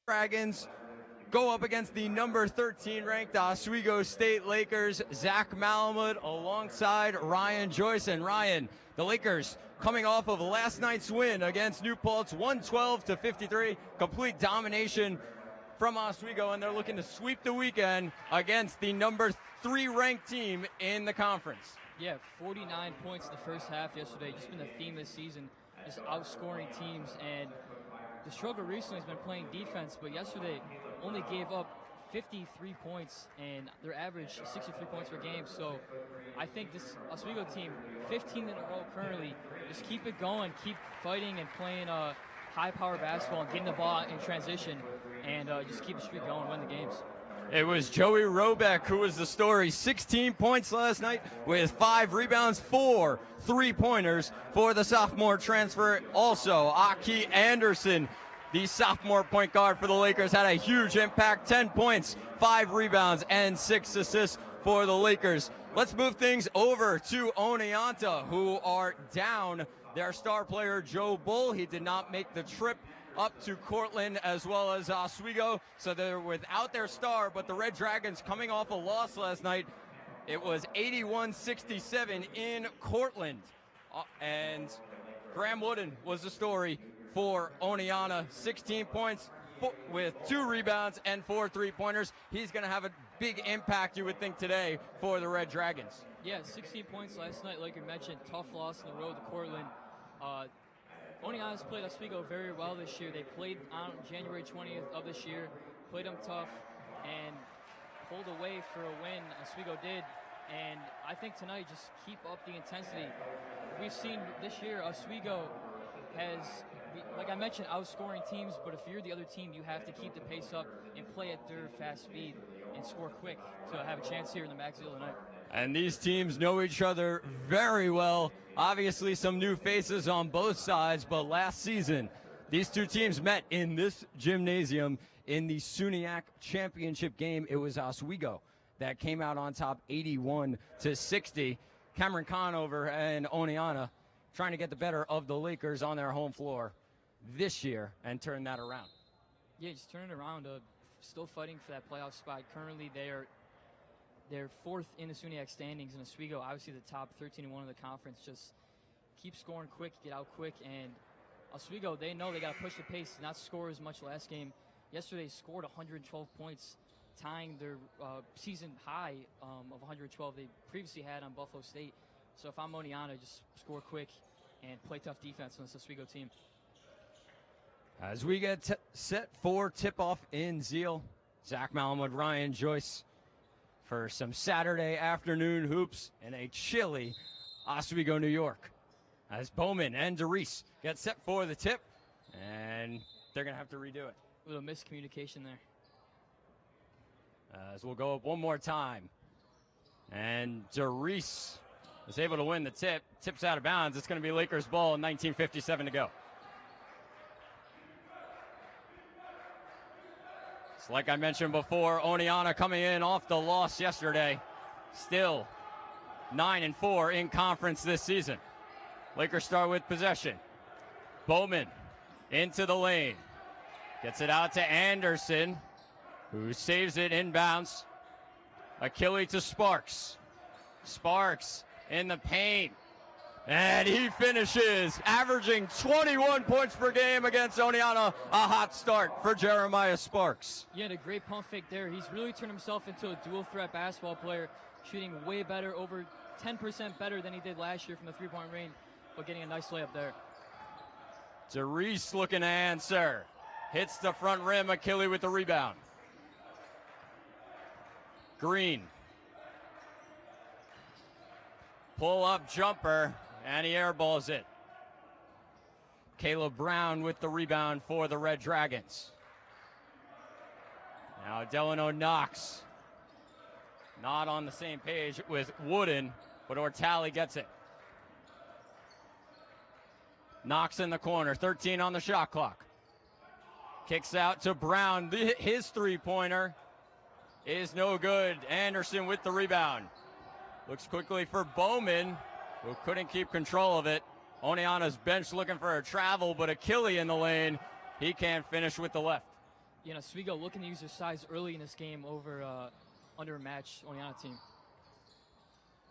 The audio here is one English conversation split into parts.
Dragons go up against the number 13 ranked Oswego State Lakers. Zach Malamud alongside Ryan Joyce. And Ryan, the Lakers coming off of last night's win against New Paltz, 112-53, complete domination from Oswego, and they're looking to sweep the weekend against the number 3 ranked team in the conference. Yeah, 49 points in the first half yesterday, just been the theme this season, just outscoring teams. And the struggle recently has been playing defense, but yesterday only gave up 53 points, and their average 63 points per game. So I think this Oswego team, 15 in a row currently, just keep it going, keep fighting and playing high-power basketball and getting the ball in transition, and just keep the streak going, win the games. It was Joey Robeck who was the story. 16 points last night with 5 rebounds, 4 3-pointers for the sophomore transfer. Also, Aki Anderson, the sophomore point guard for the Lakers, had a huge impact. 10 points, 5 rebounds, and 6 assists for the Lakers. Let's move things over to Oneonta, who are down their star player, Joe Bull. He did not make the trip up to Cortland as well as Oswego, so they're without their star, but the Red Dragons coming off a loss last night. It was 81-67 in Cortland, and Graham Wooden was the story for Oneonta. 16 points with 2 rebounds and 4 3-pointers. He's going to have a big impact, you would think, today for the Red Dragons. Yeah, 16 points last night, like you mentioned. Tough loss on the road to Cortland. Oneonta's played Oswego very well this year. They played on January 20th of this year, played them tough, and pulled away for a win. Oswego did, and I think tonight just keep up the intensity. We've seen this year Oswego has, like I mentioned, outscoring teams, but if you're the other team, you have to keep the pace up and play at their fast speed and score quick to have a chance here in the Maxfield tonight. And these teams know each other very well. Obviously, some new faces on both sides, but last season, these two teams met in this gymnasium in the SUNY championship game. It was Oswego that came out on top 81-60. Cameron Conover and Oneonta trying to get the better of the Lakers on their home floor this year and turn that around. Yeah, just turn it around. Still fighting for that playoff spot. Currently, they're 4th in the SUNY standings, and Oswego, obviously the top 13-1 in the conference. Just keep scoring quick, get out quick, and Oswego, they know they got to push the pace, not score as much last game. Yesterday, scored 112 points, tying their season high of 112 they previously had on Buffalo State. So if I'm Oneonta, just score quick and play tough defense on this Oswego team. As we get set for tip-off in Zeal, Zach Malamud, Ryan Joyce, for some Saturday afternoon hoops in a chilly Oswego, New York. As Bowman and DeReese get set for the tip, and they're going to have to redo it. A little miscommunication there. As we'll go up one more time. And DeReese is able to win the tip. Tip's out of bounds. It's going to be Lakers ball, 19:57 to go. So like I mentioned before, Oneonta coming in off the loss yesterday. Still 9-4 in conference this season. Lakers start with possession. Bowman into the lane. Gets it out to Anderson, who saves it inbounds. Achille to Sparks. Sparks in the paint. And he finishes, averaging 21 points per game against Oneonta. A hot start for Jeremiah Sparks. Yeah, and a great pump fake there. He's really turned himself into a dual-threat basketball player, shooting way better, over 10% better than he did last year from the three-point range, but getting a nice layup there. DeReese looking to answer. Hits the front rim, Achille with the rebound. Green. Pull-up jumper. And he airballs it. Caleb Brown with the rebound for the Red Dragons. Now Delano Knox. Not on the same page with Wooden, but Ortali gets it. Knox in the corner, 13 on the shot clock. Kicks out to Brown. His three-pointer is no good. Anderson with the rebound. Looks quickly for Bowman, who couldn't keep control of it. Oneonta's bench looking for a travel, but Achille in the lane. He can't finish with the left. You know, Oswego looking to use their size early in this game over under a match Oneonta team.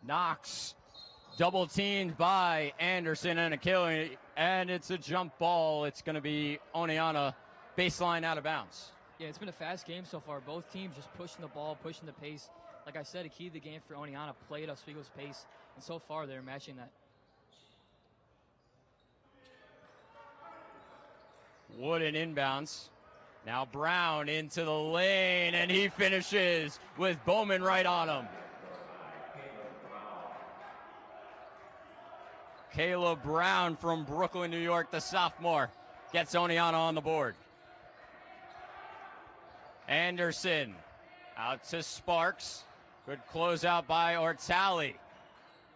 Knox double teamed by Anderson and Achille, and it's a jump ball. It's going to be Oneonta baseline out of bounds. Yeah, it's been a fast game so far. Both teams just pushing the ball, pushing the pace. Like I said, a key to the game for Oneonta, play at Oswego's pace, and so far they're matching that. Wooden inbounds. Now Brown into the lane, and he finishes with Bowman right on him. Caleb Brown from Brooklyn, New York, the sophomore, gets Oneonta on the board. Anderson out to Sparks. Good closeout by Ortali.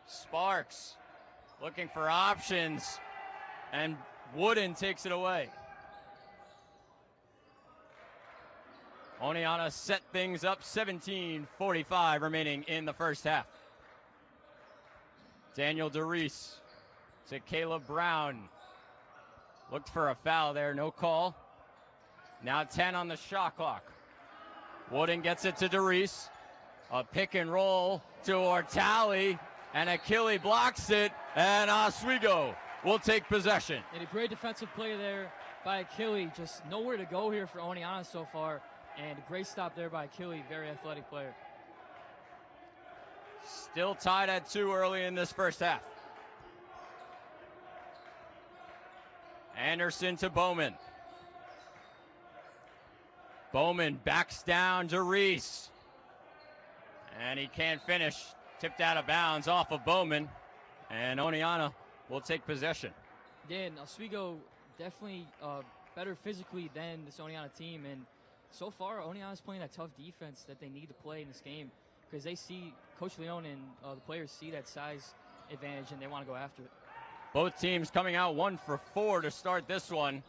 Sparks looking for options, and Wooden takes it away. Oneonta set things up, 17:45 remaining in the first half. Daniel DeReese to Caleb Brown. Looked for a foul there, no call. Now 10 on the shot clock. Wooden gets it to DeReese. A pick and roll to Ortali, and Achille blocks it, and Oswego will take possession. And a great defensive play there by Achille. Just nowhere to go here for Oneonta so far, and a great stop there by Achille, very athletic player. Still tied at 2 early in this first half. Anderson to Bowman. Bowman backs down to Reese. And he can't finish. Tipped out of bounds off of Bowman. And Oneonta will take possession. Yeah, and Oswego definitely better physically than this Oneonta team. And so far, Oneonta's playing that tough defense that they need to play in this game, because they see Coach Leone and the players see that size advantage, and they want to go after it. Both teams coming out 1 for 4 to start this one.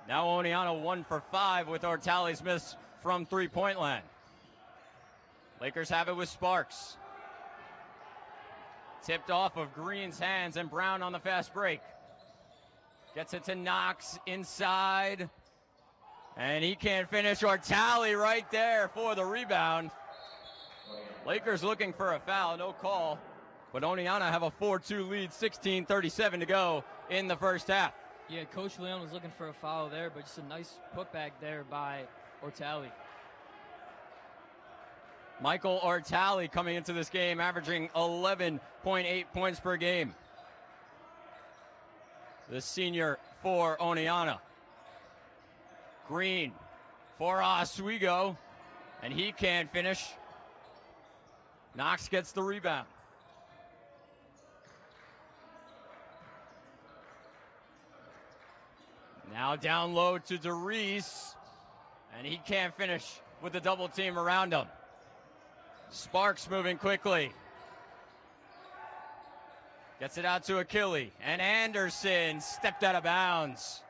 Now Oneonta 1 for 5 with Ortali's miss from three-point land. Lakers have it with Sparks. Tipped off of Green's hands, and Brown on the fast break. Gets it to Knox inside. And he can't finish. Ortali right there for the rebound. Lakers looking for a foul, no call. But Oneonta have a 4-2 lead, 16:37 to go in the first half. Yeah, Coach Leon was looking for a foul there, but just a nice putback there by Ortali. Michael Ortali coming into this game, averaging 11.8 points per game. The senior for Oneonta. Green for Oswego, and he can't finish. Knox gets the rebound. Now down low to DeReese, and he can't finish with the double team around him. Sparks moving quickly. Gets it out to Achille, and Anderson stepped out of bounds.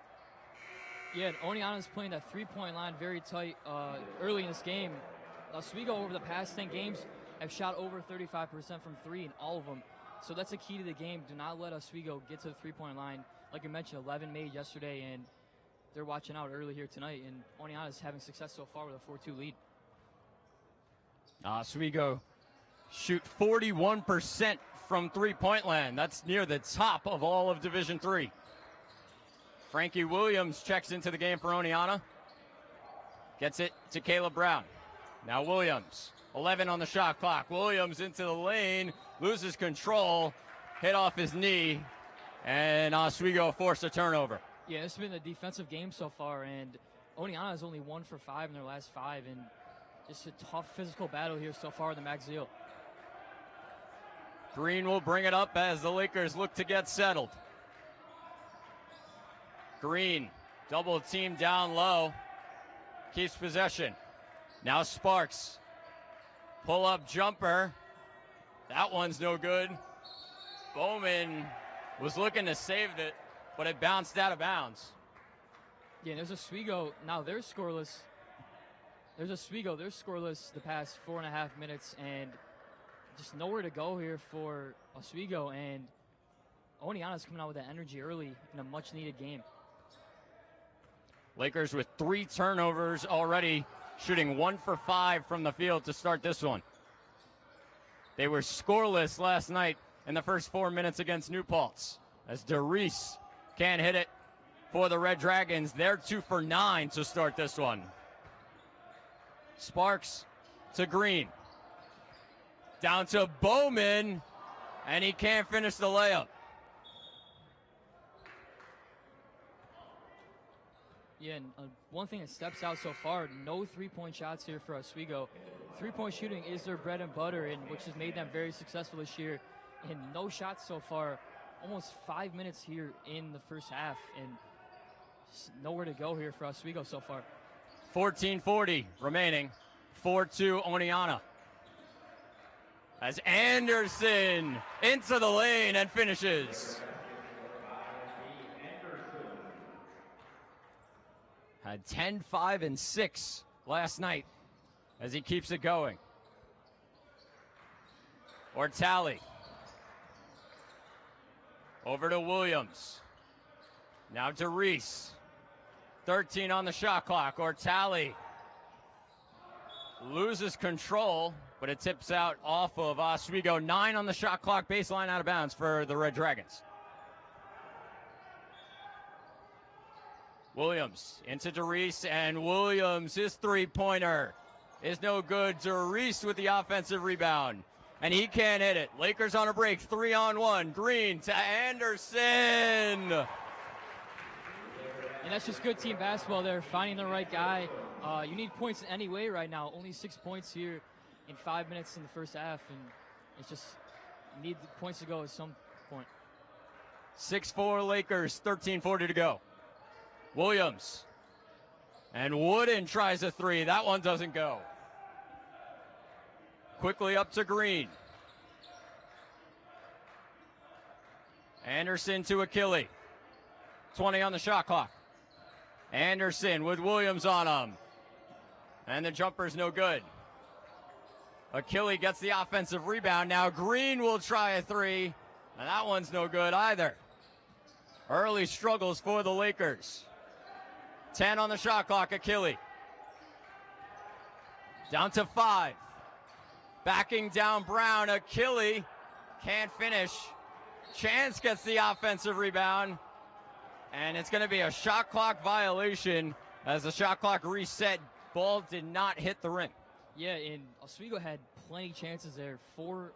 Yeah, Oneonta's playing that three-point line very tight early in this game. Oswego over the past 10 games have shot over 35% from three in all of them. So that's a key to the game. Do not let Oswego get to the three-point line. Like I mentioned, 11 made yesterday, and they're watching out early here tonight. And Oneonta's having success so far with a 4-2 lead. Oswego shoot 41% from three-point land. That's near the top of all of Division III. Frankie Williams checks into the game for Oneonta. Gets it to Caleb Brown. Now Williams, 11 on the shot clock. Williams into the lane, loses control, hit off his knee, and Oswego forced a turnover. Yeah, this has been a defensive game so far, and Oneonta is only 1 for 5 in their last 5, and just a tough physical battle here so far in the Max Zeal. Green will bring it up as the Lakers look to get settled. Green, double team down low, keeps possession. Now Sparks, pull up jumper. That one's no good. Bowman was looking to save it, but it bounced out of bounds. Yeah, there's Oswego. Now they're scoreless. There's Oswego. They're scoreless the past 4.5 minutes, and just nowhere to go here for Oswego. And Oneonta's coming out with that energy early in a much-needed game. Lakers with 3 turnovers already, shooting 1 for 5 from the field to start this one. They were scoreless last night in the first 4 minutes against New Paltz, as DeReese can't hit it for the Red Dragons. They're 2 for 9 to start this one. Sparks to Green. Down to Bowman, and he can't finish the layup. Yeah, and one thing that steps out so far, no three-point shots here for Oswego. Three-point shooting is their bread and butter, and which has made them very successful this year. And no shots so far, almost 5 minutes here in the first half, and nowhere to go here for Oswego so far. 14:40 remaining, 4-2 Oneonta. As Anderson into the lane and finishes. Had 10, 5, and 6 last night as he keeps it going. Ortali. Over to Williams. Now to Reese. 13 on the shot clock. Ortali loses control, but it tips out off of Oswego. 9 on the shot clock, baseline out of bounds for the Red Dragons. Williams into DeReese, and Williams, his three-pointer is no good. DeReese with the offensive rebound, and he can't hit it. Lakers on a break, 3-on-1. Green to Anderson. And that's just good team basketball there, finding the right guy. You need points anyway right now. Only 6 points here in 5 minutes in the first half, and it's just you need the points to go at some point. 6-4 Lakers, 13:40 to go. Williams. And Wooden tries a three. That one doesn't go. Quickly up to Green. Anderson to Achille. 20 on the shot clock. Anderson with Williams on him. And the jumper's no good. Achille gets the offensive rebound. Now Green will try a three. And that one's no good either. Early struggles for the Lakers. 10 on the shot clock, Achille. Down to 5. Backing down Brown. Achille can't finish. Chance gets the offensive rebound. And it's going to be a shot clock violation as the shot clock reset. Ball did not hit the rim. Yeah, and Oswego had plenty of chances there. 4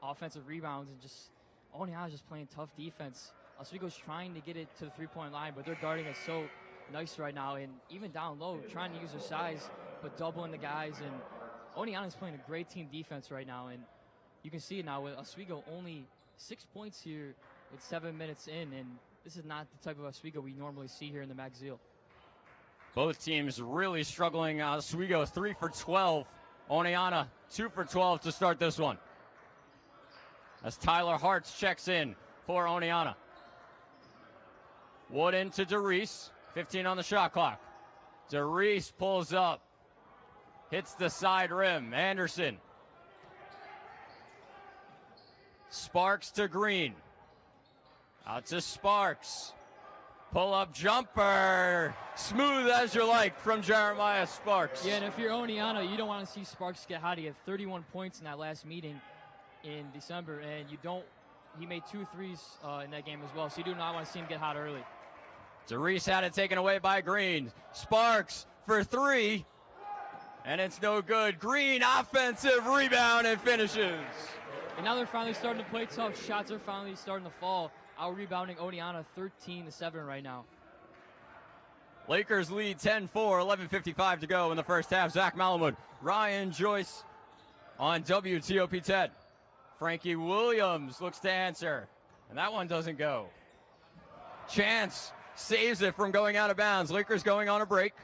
offensive rebounds, and just Oneonta just playing tough defense. Oswego's trying to get it to the three-point line, but they're guarding us so nice right now, and even down low, trying to use their size, but doubling the guys. And Oneonta's playing a great team defense right now, and you can see it now with Oswego only 6 points here with 7 minutes in, and this is not the type of Oswego we normally see here in the Max-Zeal. Both teams really struggling. Oswego 3 for 12. Oneonta 2 for 12 to start this one. As Tyler Hartz checks in for Oneonta. Wooden to DeReese. 15 on the shot clock. DeReese pulls up. Hits the side rim. Anderson. Sparks to Green. Out to Sparks. Pull-up jumper. Smooth as you like from Jeremiah Sparks. Yeah, and if you're Oneonta, you don't want to see Sparks get hot. He had 31 points in that last meeting in December, and he made 2 threes in that game as well, so you do not want to see him get hot early. DeReese had it taken away by Green. Sparks for 3, and it's no good. Green offensive rebound and finishes. And now they're finally starting to play tough. Shots are finally starting to fall. Out-rebounding Oneonta 13-7 right now. Lakers lead 10-4, 11:55 to go in the first half. Zach Malamud, Ryan Joyce on WTOP 10. Frankie Williams looks to answer, and that one doesn't go. Chance saves it from going out of bounds. Lakers going on a break.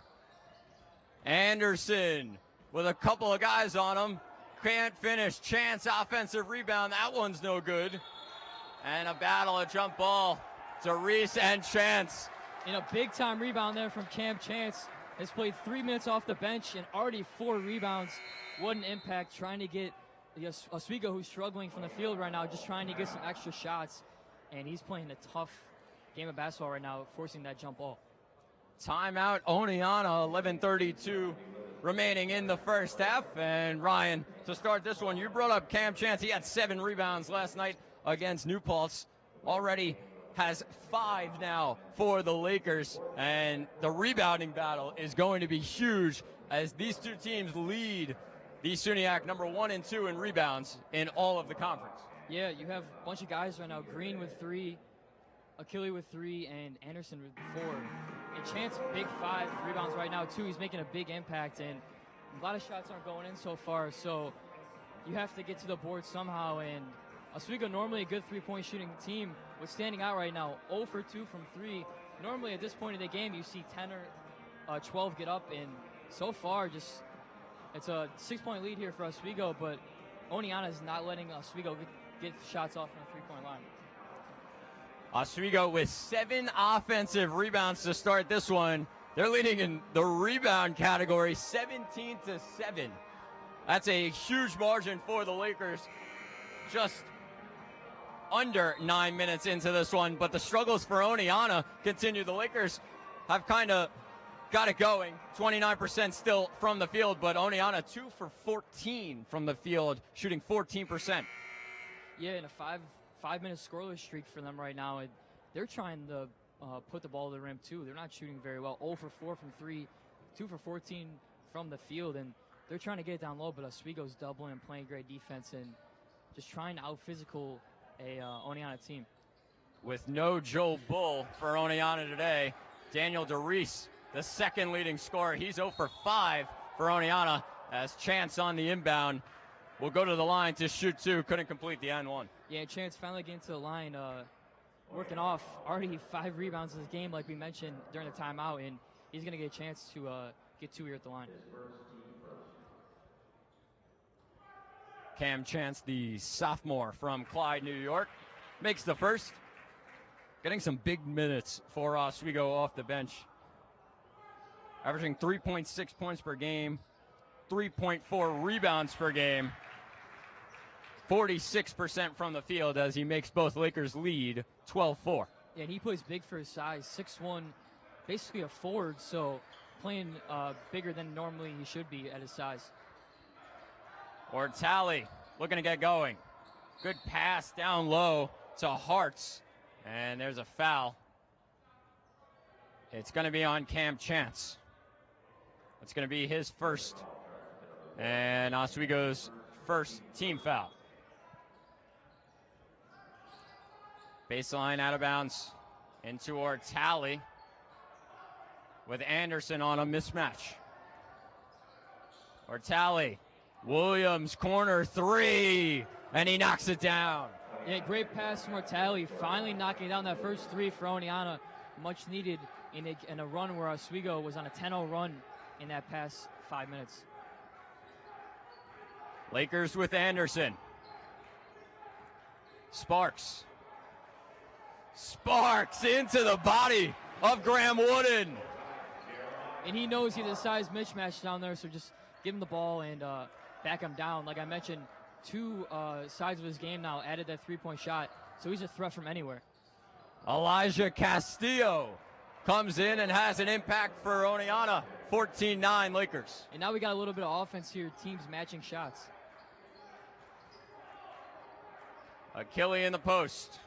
Anderson with a couple of guys on him. Can't finish. Chance offensive rebound. That one's no good. And a battle, a jump ball to Reese and Chance. In a big-time rebound there from Cam Chance. Has played 3 minutes off the bench and already 4 rebounds. What an impact, trying to get Oswego, who's struggling from the field right now, just trying to get some extra shots. And he's playing a tough game of basketball right now, forcing that jump ball. Timeout, Oneonta, 11:32 remaining in the first half. And Ryan, to start this one, you brought up Cam Chance. He had 7 rebounds last night against New Paltz. Already has 5 now for the Lakers. And the rebounding battle is going to be huge as these two teams lead the SUNYAC number 1 and 2 in rebounds in all of the conference. Yeah, you have a bunch of guys right now. Green with 3, Achille with 3, and Anderson with 4. And Chance, big 5 rebounds right now, too. He's making a big impact, and a lot of shots aren't going in so far, so you have to get to the board somehow. And Oswego, normally a good three-point shooting team, was standing out right now, 0 for 2 from 3. Normally at this point in the game, you see 10 or 12 get up, and so far, just it's a 6-point lead here for Oswego, but Oneonta is not letting Oswego get shots off from the three-point line. Oswego with 7 offensive rebounds to start this one. They're leading in the rebound category, 17-7. That's a huge margin for the Lakers. Just under 9 minutes into this one, but the struggles for Oneonta continue. The Lakers have kind of got it going. 29% still from the field, but Oneonta 2 for 14 from the field, shooting 14%. Yeah, in a five-minute scoreless streak for them right now. They're trying to put the ball to the rim, too. They're not shooting very well. 0 for 4 from 3, 2 for 14 from the field, and they're trying to get it down low, but Oswego's doubling and playing great defense and just trying to out-physical a Oneonta team. With no Joe Bull for Oneonta today, Daniel DeReese, the second leading scorer. He's 0 for 5 for Oneonta as Chance on the inbound will go to the line to shoot 2. Couldn't complete the N1. Yeah, Chance finally getting to the line, working off. Already 5 rebounds in this game, like we mentioned during the timeout, and he's going to get a chance to get 2 here at the line. Cam Chance, the sophomore from Clyde, New York, makes the first. Getting some big minutes for Oswego off the bench. Averaging 3.6 points per game, 3.4 rebounds per game. 46% from the field as he makes both Lakers lead 12-4. Yeah, and he plays big for his size, 6'1", basically a forward, so playing bigger than normally he should be at his size. Ortali looking to get going. Good pass down low to Hartz, and there's a foul. It's going to be on Cam Chance. It's going to be his first, and Oswego's first team foul. Baseline out of bounds into Ortali with Anderson on a mismatch. Ortali, Williams corner 3, and he knocks it down. Yeah, great pass from Ortali, finally knocking down that first 3 for Oneonta, much needed in a run where Oswego was on a 10-0 run in that past 5 minutes. Lakers with Anderson. Sparks into the body of Graham Wooden. And he knows he's a size mismatch down there, so just give him the ball and back him down. Like I mentioned, 2 sides of his game now added that 3-point shot, so he's a threat from anywhere. Elijah Castillo comes in and has an impact for Oneonta. 14-9 Lakers. And now we got a little bit of offense here, teams matching shots. Achille in the post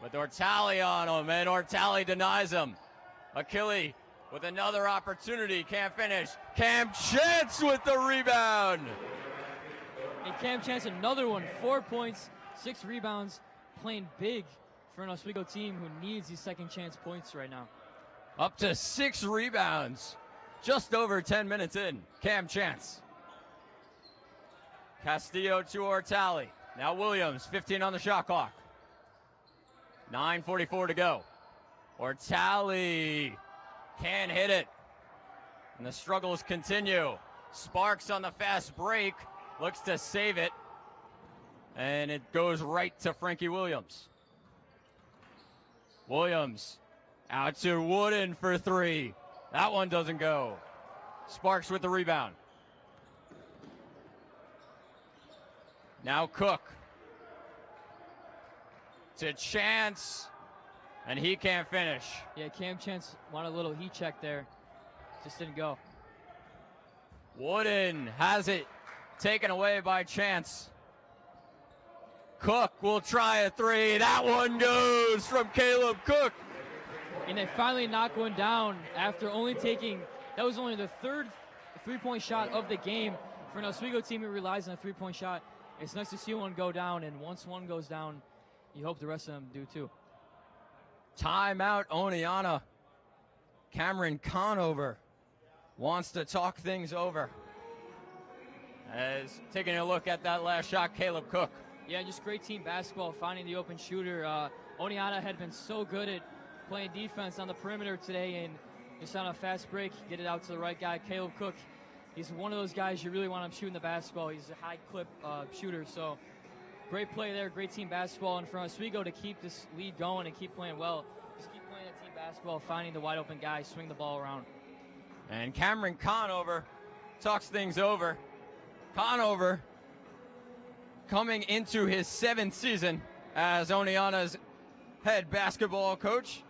with Ortali on him, and Ortali denies him. Achille with another opportunity, can't finish. Cam Chance with the rebound. And Cam Chance, another one, 4 points, 6 rebounds, playing big for an Oswego team who needs these second chance points right now. Up to 6 rebounds, just over 10 minutes in. Cam Chance. Castillo to Ortali. Now Williams, 15 on the shot clock. 9:44 to go. Ortali can't hit it. And the struggles continue. Sparks on the fast break. Looks to save it. And it goes right to Frankie Williams. Williams out to Wooden for 3. That one doesn't go. Sparks with the rebound. Now Cook to Chance. And he can't finish. Yeah, Cam Chance wanted a little heat check there. Just didn't go. Wooden has it taken away by Chance. Cook will try a three. That one goes from Caleb Cook. And they finally knock one down after only taking, that was only the third three-point shot of the game. For an Oswego team who relies on a three-point shot, it's nice to see one go down, and once one goes down, you hope the rest of them do too. Timeout, Oneonta. Cameron Conover wants to talk things over. As taking a look at that last shot, Caleb Cook. Yeah, just great team basketball, finding the open shooter. Oneonta had been so good at playing defense on the perimeter today, and just on a fast break, get it out to the right guy, Caleb Cook. He's one of those guys you really want him shooting the basketball. He's a high clip shooter, so great play there, great team basketball. And for Oswego to keep this lead going and keep playing well, just keep playing that team basketball, finding the wide open guy, swing the ball around. And Cameron Conover talks things over. Conover coming into his 7th season as Oneonta's head basketball coach.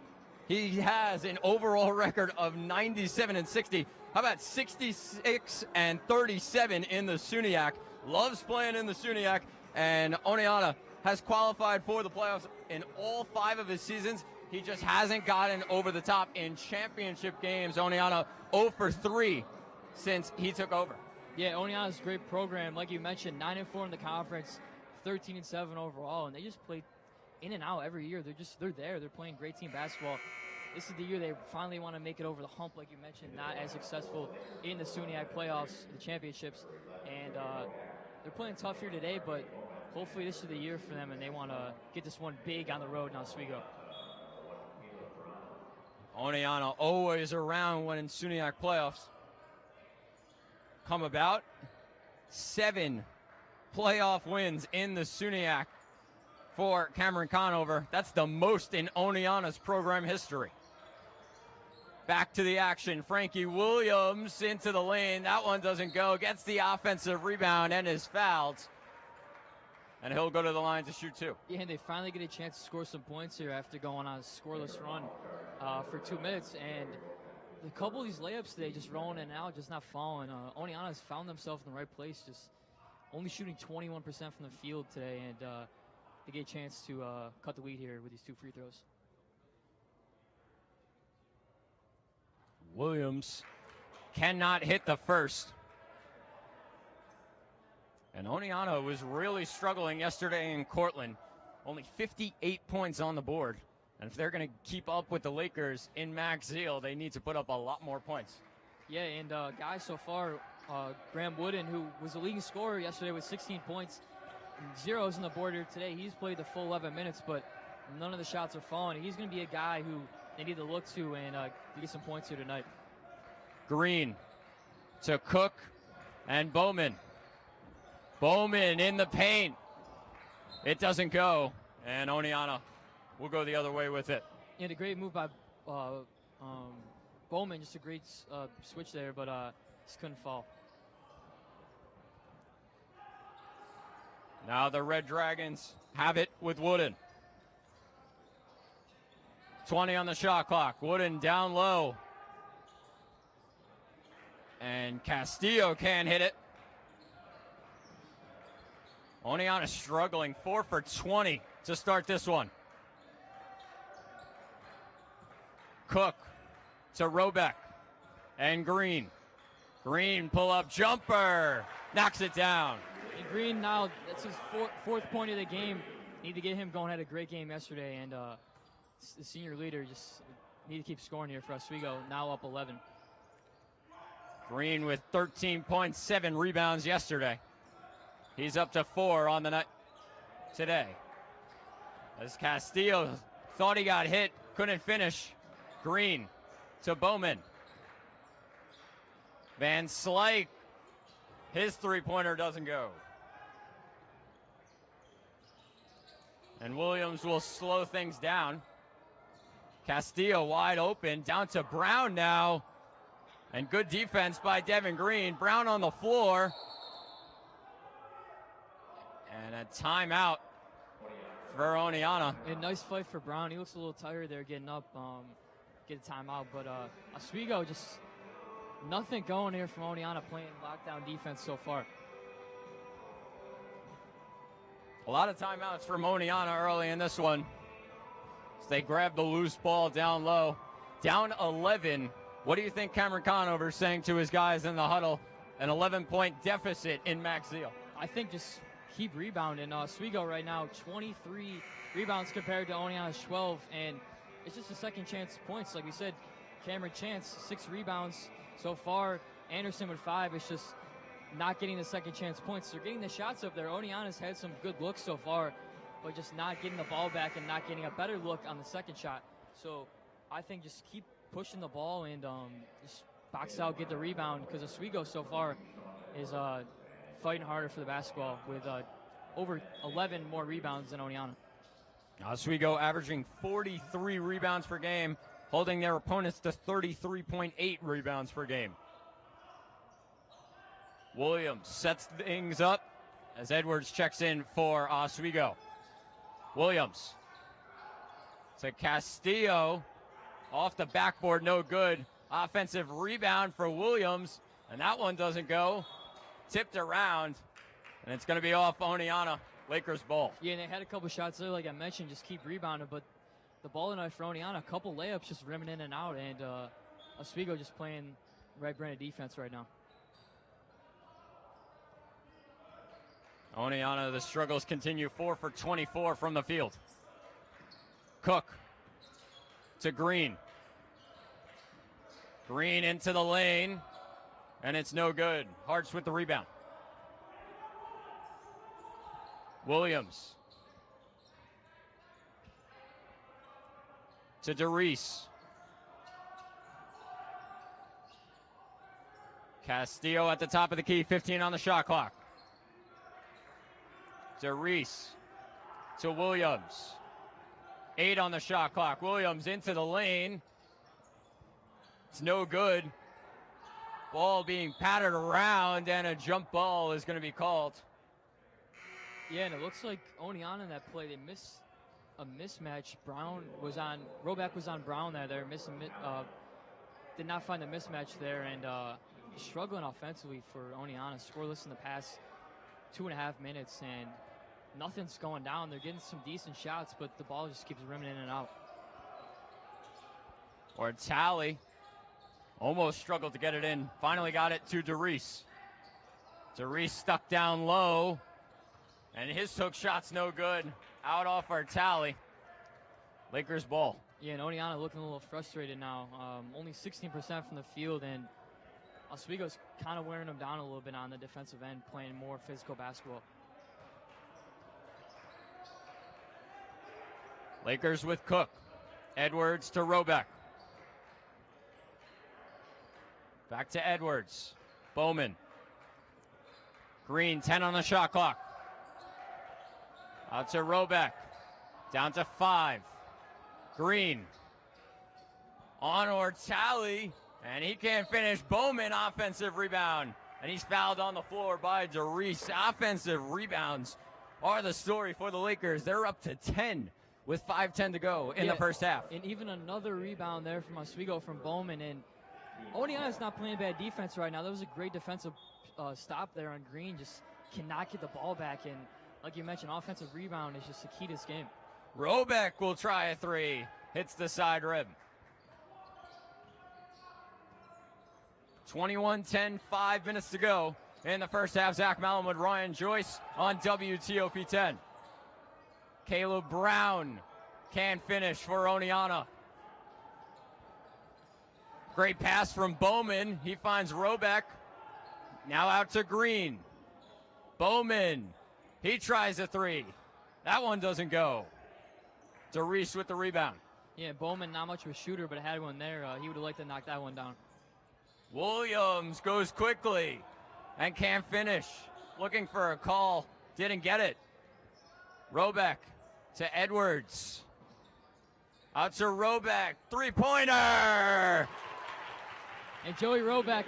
He has an overall record of 97-60. How about 66-37 in the SUNYAC? Loves playing in the SUNYAC, and Oneonta has qualified for the playoffs in all 5 of his seasons. He just hasn't gotten over the top in championship games. Oneonta 0 for 3 since he took over. Yeah, Oneonta's a great program. Like you mentioned, 9-4 in the conference, 13-7 overall, and they just play in and out every year. They're there. They're playing great team basketball. This is the year they finally want to make it over the hump, like you mentioned, not as successful in the SUNYAC playoffs, the championships. And they're playing tough here today, but hopefully this is the year for them, and they want to get this one big on the road in Oswego. Oneonta always around when in SUNYAC playoffs come about. 7 playoff wins in the SUNYAC for Cameron Conover. That's the most in Oneonta's program history. Back to the action. Frankie Williams into the lane. That one doesn't go. Gets the offensive rebound and is fouled. And he'll go to the line to shoot 2. Yeah, and they finally get a chance to score some points here after going on a scoreless run for 2 minutes. And a couple of these layups today just rolling in and out, just not falling. Oneonta's found themselves in the right place, just only shooting 21% from the field today. And they get a chance to cut the lead here with these 2 free throws. Williams cannot hit the first. And Oneonta was really struggling yesterday in Cortland. Only 58 points on the board. And if they're going to keep up with the Lakers in Max Zeal, they need to put up a lot more points. Yeah, and guys so far, Graham Wooden, who was the leading scorer yesterday with 16 points, and 0s on the board here today. He's played the full 11 minutes, but none of the shots are falling. He's going to be a guy who they need to look to and get some points here tonight. Green to Cook and Bowman. Bowman in the paint. It doesn't go, and Oneonta will go the other way with it. And a great move by Bowman, just a great switch there, but just couldn't fall. Now the Red Dragons have it with Wooden. 20 on the shot clock. Wooden down low. And Castillo can't hit it. Oneonta struggling, 4 for 20 to start this one. Cook to Robeck and Green. Green pull-up jumper, knocks it down. And Green now, that's his fourth point of the game. Need to get him going. Had a great game yesterday, and the senior leader just need to keep scoring here for Oswego. Now up 11. Green with 13.7 rebounds yesterday. He's up to 4 on the night today. As Castillo thought he got hit, couldn't finish. Green to Bowman. Van Slyke, his three-pointer doesn't go. And Williams will slow things down. Castillo wide open, down to Brown now. And good defense by Devin Green. Brown on the floor. And a timeout for Oneonta. A nice fight for Brown. He looks a little tired there getting up, get a timeout. But Oswego just nothing going here from Oneonta playing lockdown defense so far. A lot of timeouts from Oneonta early in this one. As they grab the loose ball down low. Down 11. What do you think Cameron Conover is saying to his guys in the huddle? An 11-point deficit in Max Zeal. I think just keep rebounding. Oswego right now, 23 rebounds compared to Oneonta's 12, and it's just a second chance points. Like we said, Cameron Chance, 6 rebounds so far. Anderson with 5. It's just not getting the second chance points. They're getting the shots up there. Oneonta's had some good looks so far, but just not getting the ball back and not getting a better look on the second shot. So I think just keep pushing the ball and just box out, get the rebound, because Oswego so far is fighting harder for the basketball with over 11 more rebounds than Oneonta. Oswego averaging 43 rebounds per game, holding their opponents to 33.8 rebounds per game. Williams sets things up as Edwards checks in for Oswego. Williams to Castillo, off the backboard, no good. Offensive rebound for Williams, and that one doesn't go. Tipped around, and it's going to be off Oneonta. Lakers ball. Yeah, and they had a couple shots there, like I mentioned, just keep rebounding, but the ball tonight for Oneonta, a couple layups just rimming in and out, and Oswego just playing right-brained defense right now. Oneonta, the struggles continue. 4 for 24 from the field. Cook to Green. Green into the lane, and it's no good. Hart's with the rebound. Williams to DeReese. Castillo at the top of the key, 15 on the shot clock. DeReese to Williams. 8 on the shot clock. Williams into the lane. It's no good. Ball being patted around, and a jump ball is going to be called. Yeah, and it looks like Oneonta in that play, they missed a mismatch. Roback was on Brown there. They're missing, did not find the mismatch there, and struggling offensively for Oneonta. Scoreless in the past 2.5 minutes, and nothing's going down. They're getting some decent shots, but the ball just keeps rimming in and out. Or Talley almost struggled to get it in. Finally got it to DeReese. DeReese stuck down low, and his hook shot's no good. Out off our Talley. Lakers ball. Yeah, and Oneonta looking a little frustrated now. Only 16% from the field, and Oswego's kind of wearing them down a little bit on the defensive end, playing more physical basketball. Lakers with Cook. Edwards to Roback. Back to Edwards. Bowman. Green, 10 on the shot clock. Out to Roback. Down to 5. Green. On or Talley. And he can't finish. Bowman, offensive rebound. And he's fouled on the floor by DeReese. Offensive rebounds are the story for the Lakers. They're up to 10 with 5:10 to go in the first half. And even another rebound there from Oswego from Bowman. And Oneonta's not playing bad defense right now. That was a great defensive stop there on Green. Just cannot get the ball back. And like you mentioned, offensive rebound is just the key to this game. Roback will try a 3. Hits the side rim. 21-10, 5 minutes to go in the first half. Zach Malin with Ryan Joyce on WTOP 10. Caleb Brown can finish for Oneonta. Great pass from Bowman. He finds Roback. Now out to Green. Bowman. He tries a 3. That one doesn't go. DeReese with the rebound. Yeah, Bowman, not much of a shooter, but had one there. He would have liked to knock that one down. Williams goes quickly and can't finish. Looking for a call. Didn't get it. Roback to Edwards. Out to Roback. 3-pointer! And Joey Roback,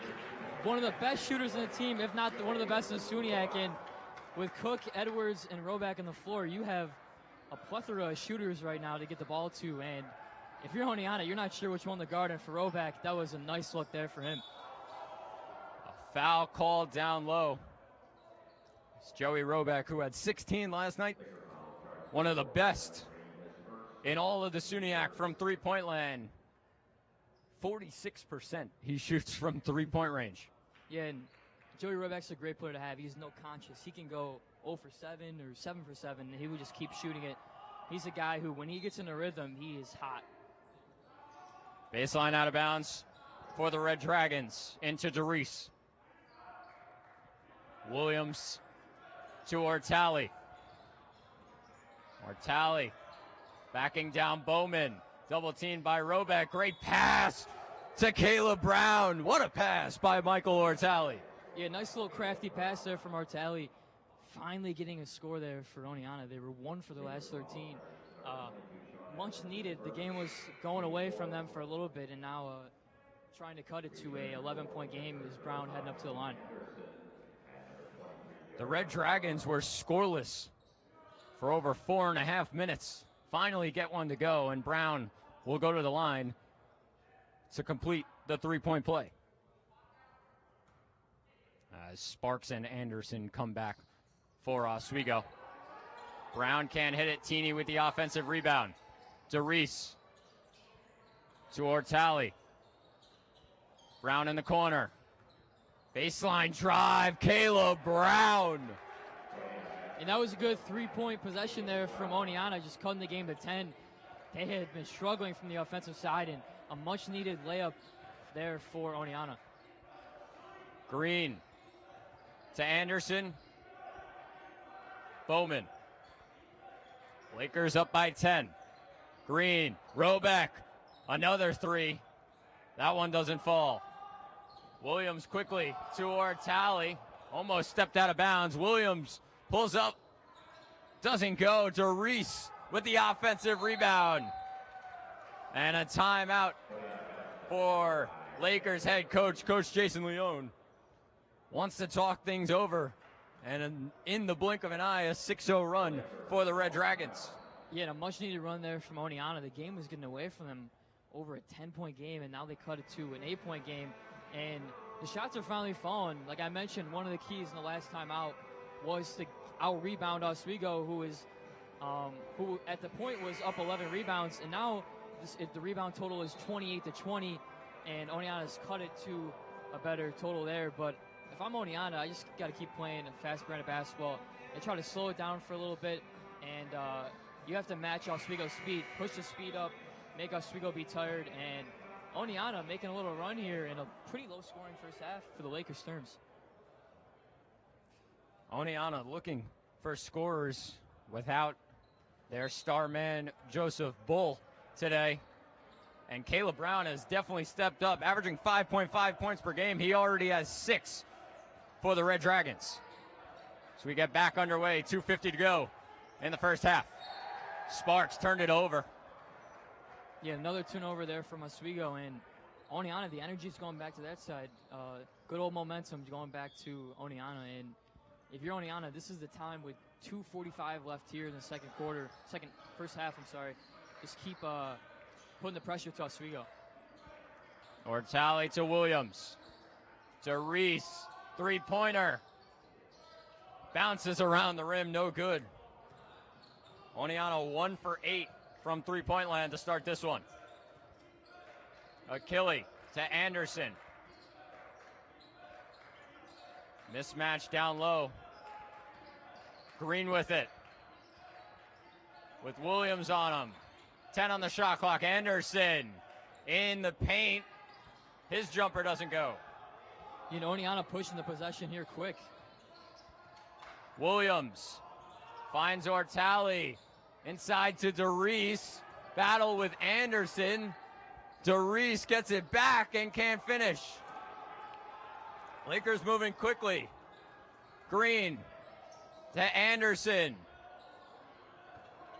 one of the best shooters in the team, if not one of the best in SUNY. And with Cook, Edwards, and Roback on the floor, you have a plethora of shooters right now to get the ball to, and if you're Oneonta, you're not sure which one to guard, and for Roback, that was a nice look there for him. A foul called down low. It's Joey Roback, who had 16 last night. One of the best in all of the SUNYAC from three-point land. 46% he shoots from three-point range. Yeah, and Joey Roback's a great player to have. He's no conscious. He can go 0 for 7 or 7 for 7, and he would just keep shooting it. He's a guy who, when he gets in a rhythm, he is hot. Baseline out of bounds for the Red Dragons. Into DeReese. Williams to Ortali. Ortali backing down Bowman. Double teamed by Roback. Great pass to Caleb Brown. What a pass by Michael Ortali. Yeah, nice little crafty pass there from Ortali. Finally getting a score there for Oneonta. They were 1 for the last 13. Much needed. The game was going away from them for a little bit, and now trying to cut it to a 11-point game as Brown heading up to the line. The Red Dragons were scoreless for over 4.5 minutes. Finally get one to go, and Brown will go to the line to complete the three-point play. As Sparks and Anderson come back for Oswego. Brown can't hit it. Teeny with the offensive rebound. DeReese to Ortali. Brown in the corner. Baseline drive. Caleb Brown. And that was a good three-point possession there from Oneonta, just cutting the game to 10. They had been struggling from the offensive side, and a much-needed layup there for Oneonta. Green to Anderson. Bowman. Lakers up by 10. Green, Roback, another three. That one doesn't fall. Williams quickly to Ortali. Almost stepped out of bounds. Williams pulls up. Doesn't go. DeReese with the offensive rebound. And a timeout for Lakers head coach, Coach Jason Leone. Wants to talk things over. And in the blink of an eye, a 6-0 run for the Red Dragons. Yeah, and a much-needed run there from Oneonta. The game was getting away from them over a 10-point game, and now they cut it to an 8-point game. And the shots are finally falling. Like I mentioned, one of the keys in the last timeout was to out-rebound Oswego, who at the point was up 11 rebounds, and now the rebound total is 28-20, and Oneonta's cut it to a better total there. But if I'm Oneonta, I just got to keep playing a fast brand of basketball and try to slow it down for a little bit, and you have to match Oswego's speed, push the speed up, make Oswego be tired, and Oneonta making a little run here in a pretty low-scoring first half for the Lakers' terms. Oneonta looking for scorers without their star man, Joseph Bull, today. And Caleb Brown has definitely stepped up, averaging 5.5 points per game. He already has 6 for the Red Dragons. So we get back underway, 2:50 to go in the first half. Sparks turned it over. Yeah, another turnover there from Oswego, and Oneonta, the energy's going back to that side. Good old momentum going back to Oneonta, and if you're Oneonta, this is the time with 2:45 left here in the first half, Just keep putting the pressure to Oswego. Ortali to Williams. To Reese, three-pointer. Bounces around the rim, no good. Oneonta 1 for 8 from three-point land to start this one. Achille to Anderson. Mismatch down low. Green with it. With Williams on him. 10 on the shot clock. Anderson in the paint. His jumper doesn't go. You know, Oneonta pushing the possession here quick. Williams finds Ortali. Inside to DeReese. Battle with Anderson. DeReese gets it back and can't finish. Lakers moving quickly. Green to Anderson.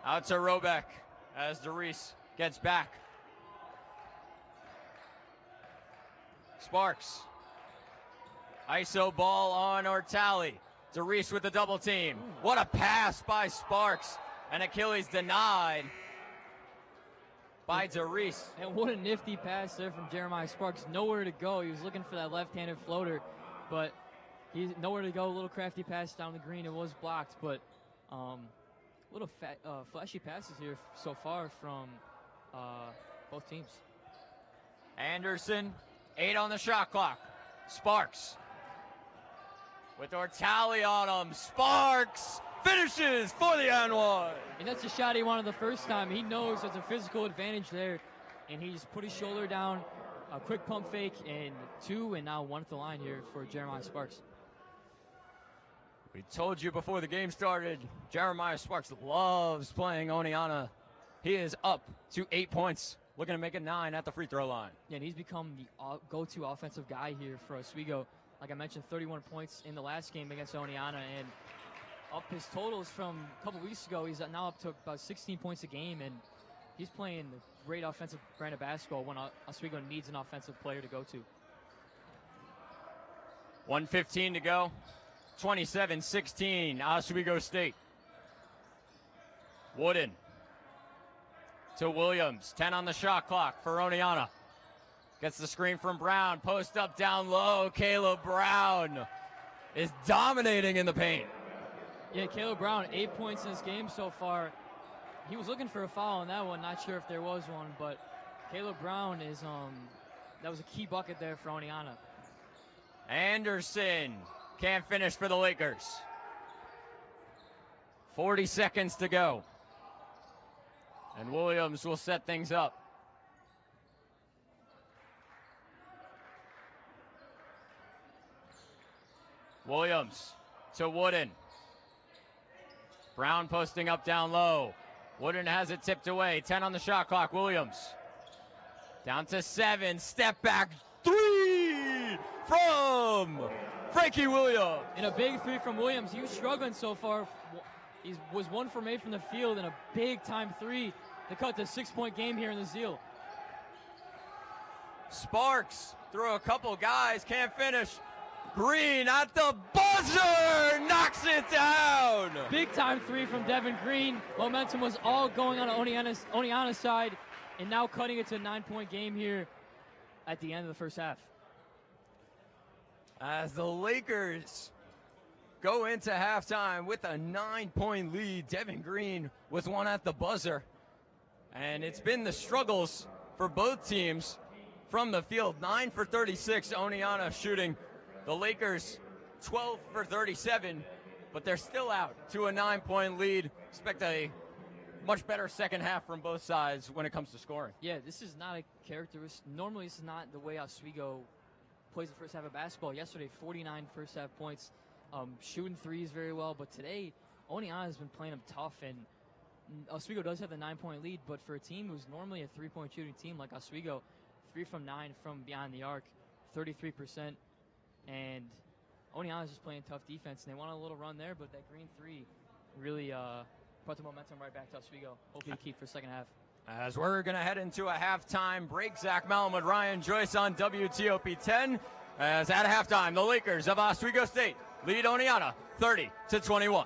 Out to Roback as DeReese gets back. Sparks. ISO ball on Ortali. DeReese with the double team. What a pass by Sparks. And Achilles denied by DeReese. And what a nifty pass there from Jeremiah Sparks. Nowhere to go. He was looking for that left-handed floater, but he's nowhere to go. A little crafty pass down the green. It was blocked, but little flashy passes here so far from both teams. Anderson, 8 on the shot clock. Sparks with Ortali on him. Sparks finishes for the N1. And that's a shot he wanted the first time. He knows there's a physical advantage there, and he just put his shoulder down, a quick pump fake, and 2, and now 1 at the line here for Jeremiah Sparks. We told you before the game started, Jeremiah Sparks loves playing Oneonta. He is up to 8 points, looking to make it 9 at the free throw line. Yeah, and he's become the go-to offensive guy here for Oswego. Like I mentioned, 31 points in the last game against Oneonta, and up his totals from a couple weeks ago. He's now up to about 16 points a game, and he's playing great offensive brand of basketball when Oswego needs an offensive player to go to. 1:15 to go. 27-16, Oswego State. Wooden to Williams. 10 on the shot clock for Oneonta. Gets the screen from Brown. Post up down low. Caleb Brown is dominating in the paint. Yeah, Caleb Brown, 8 points in this game so far. He was looking for a foul on that one. Not sure if there was one, but Caleb Brown is that was a key bucket there for Oneonta. Anderson can't finish for the Lakers. 40 seconds to go. And Williams will set things up. Williams to Wooden. Brown posting up down low. Wooden has it tipped away. 10 on the shot clock. Williams down to 7. Step back 3 from Frankie Williams. And a big 3 from Williams. He was struggling so far. He was 1 from 8 from the field, and a big time 3 to cut the 6-point game here in the Zeal. Sparks through a couple guys, can't finish. Green at the buzzer, knocks it down. Big time 3 from Devin Green. Momentum was all going on Oneonta's side, and now cutting it to a 9-point game here at the end of the first half. As the Lakers go into halftime with a 9-point lead, Devin Green with 1 at the buzzer. And it's been the struggles for both teams from the field. 9 for 36, Oneonta shooting. The Lakers 12 for 37, but they're still out to a 9-point lead. Expect a much better second half from both sides when it comes to scoring. Yeah, this is not a characteristic. Normally, this is not the way Oswego plays the first half of basketball. Yesterday, 49 first half points, shooting threes very well. But today, Oneonta has been playing them tough, and Oswego does have the 9-point lead. But for a team who's normally a 3-point shooting team like Oswego, 3 from 9 from behind the arc, 33%. And Oneonta is just playing tough defense, and they want a little run there, but that green 3 really brought the momentum right back to Oswego. Hopefully to keep for the second half. As we're going to head into a halftime break, Zach Mellon with Ryan Joyce on WTOP 10. As at halftime, the Lakers of Oswego State lead Oneonta 30-21.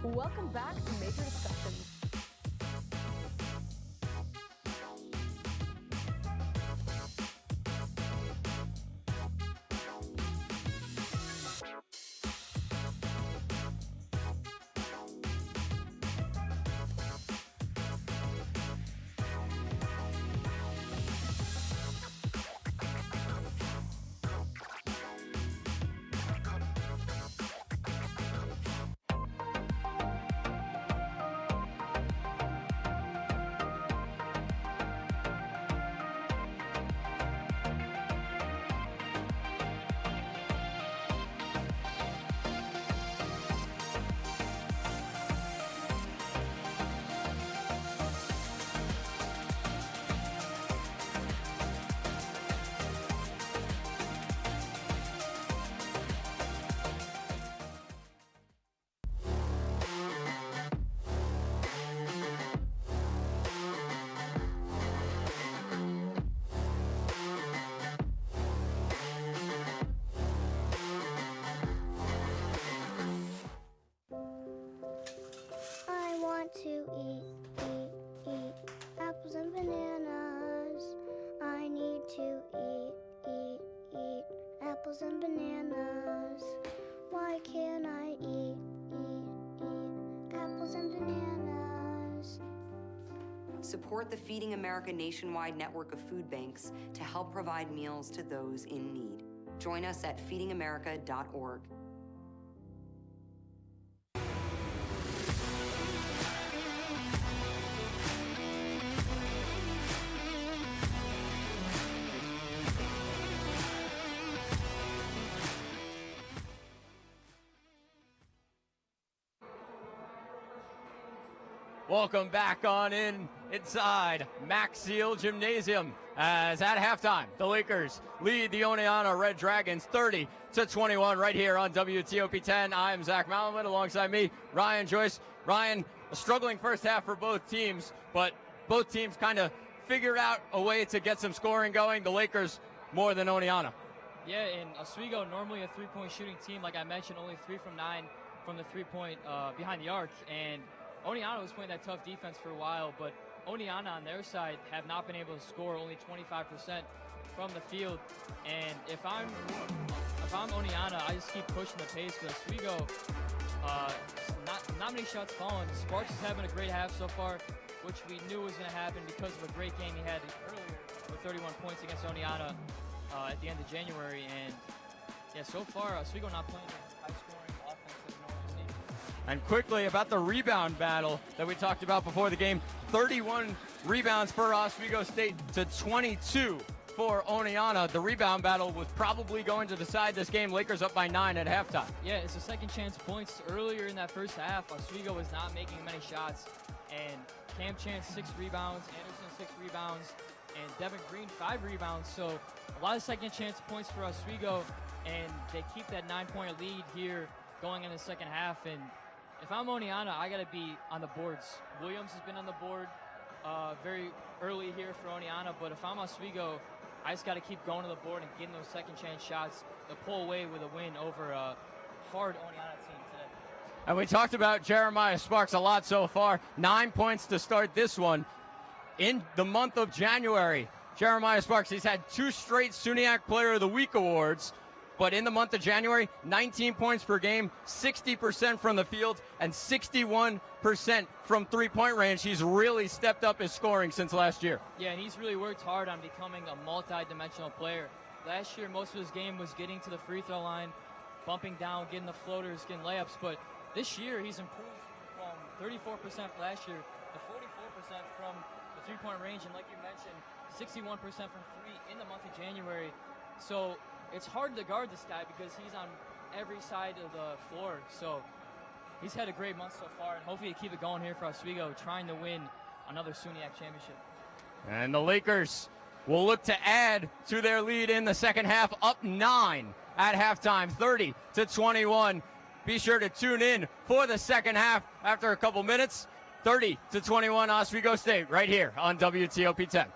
Welcome back to Major Discussions. apples and bananas. Why can't I eat apples and bananas? Support the Feeding America nationwide network of food banks to help provide meals to those in need. Join us at feedingamerica.org. Welcome back on inside Max Seal Gymnasium as at halftime, the Lakers lead the Oneonta Red Dragons 30-21 right here on WTOP 10. I'm Zach Malaman, alongside me, Ryan Joyce. Ryan, a struggling first half for both teams, but both teams kind of figured out a way to get some scoring going. The Lakers more than Oneonta. Yeah, and Oswego, normally a three-point shooting team, like I mentioned, only 3 from 9 from the three-point behind the arc, and Oneonta was playing that tough defense for a while, but Oneonta on their side have not been able to score, only 25% from the field. And if I'm Oneonta, I just keep pushing the pace because Oswego, not many shots falling. Sparks is having a great half so far, which we knew was going to happen because of a great game he had earlier with 31 points against Oneonta at the end of January. And yeah, so far Oswego not playing high-scoring offense that we normally see. And quickly about the rebound battle that we talked about before the game. 31 rebounds for Oswego State to 22 for Oneonta. The rebound battle was probably going to decide this game. Lakers up by 9 at halftime. Yeah, it's a second chance points. Earlier in that first half, Oswego was not making many shots. And Cam Chance, 6 rebounds, Anderson, 6 rebounds, and Devin Green, 5 rebounds. So a lot of second chance points for Oswego, and they keep that 9-point lead here going in the second half. And if I'm Oneonta, I got to be on the boards. Williams has been on the board very early here for Oneonta, but if I'm Oswego, I just got to keep going to the board and getting those second chance shots to pull away with a win over a hard Oneonta team today. And we talked about Jeremiah Sparks a lot so far. 9 points to start this one. In the month of January, Jeremiah Sparks, he's had 2 straight SUNY Player of the Week awards. But in the month of January, 19 points per game, 60% from the field, and 61% from three-point range. He's really stepped up his scoring since last year. Yeah, and he's really worked hard on becoming a multi-dimensional player. Last year, most of his game was getting to the free throw line, bumping down, getting the floaters, getting layups. But this year, he's improved from 34% last year to 44% from the three-point range. And like you mentioned, 61% from three in the month of January. So it's hard to guard this guy because he's on every side of the floor. So he's had a great month so far, and hopefully keep it going here for Oswego, trying to win another SUNY championship. And the Lakers will look to add to their lead in the second half, up 9 at halftime, 30-21. Be sure to tune in for the second half after a couple minutes. 30-21 Oswego State right here on WTOP 10.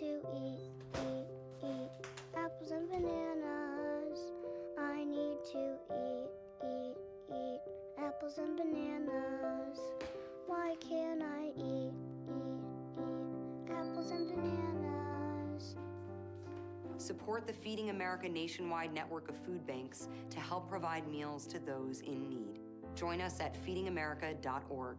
To eat apples and bananas. I need to eat apples and bananas. Why can't I eat apples and bananas? Support the Feeding America nationwide network of food banks to help provide meals to those in need. Join us at feedingamerica.org.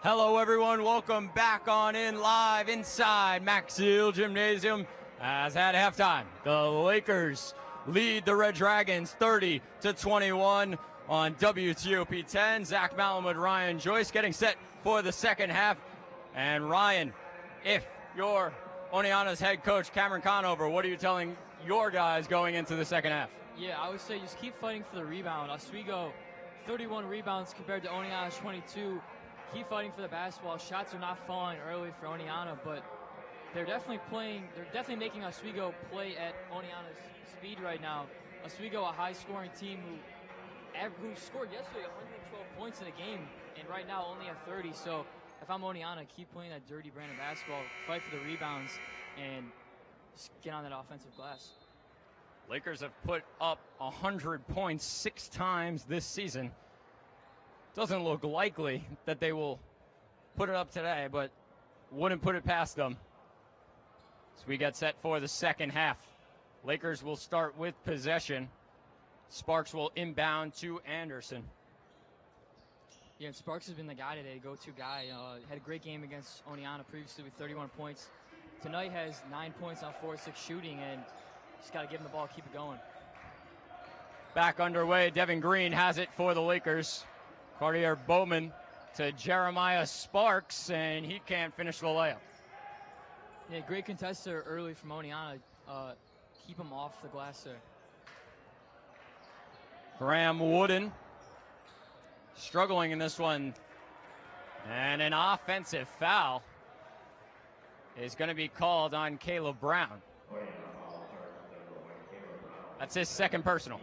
Hello, everyone. Welcome back on in live inside Maxfield Gymnasium. As at halftime, the Lakers lead the Red Dragons 30-21 on WTOP 10. Zach Malamud, Ryan Joyce getting set for the second half. And Ryan, if you're Oneonta's head coach, Cameron Conover, what are you telling your guys going into the second half? Yeah, I would say just keep fighting for the rebound. Oswego, 31 rebounds compared to Oneonta's 22. Keep fighting for the basketball. Shots are not falling early for Oneonta, but they're definitely making Oswego play at Oneonta's speed right now. Oswego, a high-scoring team who scored yesterday 112 points in a game, and right now only at 30. So if I'm Oneonta, keep playing that dirty brand of basketball, fight for the rebounds, and just get on that offensive glass. Lakers have put up 100 points 6 times this season. Doesn't look likely that they will put it up today, but wouldn't put it past them. So we get set for the second half. Lakers will start with possession. Sparks will inbound to Anderson. Yeah, and Sparks has been the guy today, go-to guy. Had a great game against Oneonta previously with 31 points. Tonight has 9 points on 4-6 shooting, and just got to give him the ball, keep it going. Back underway, Devin Green has it for the Lakers. Cartier Bowman to Jeremiah Sparks, and he can't finish the layup. Yeah, great contester early from Oneonta. Keep him off the glass there. Graham Wooden struggling in this one. And an offensive foul is going to be called on Caleb Brown. That's his second personal.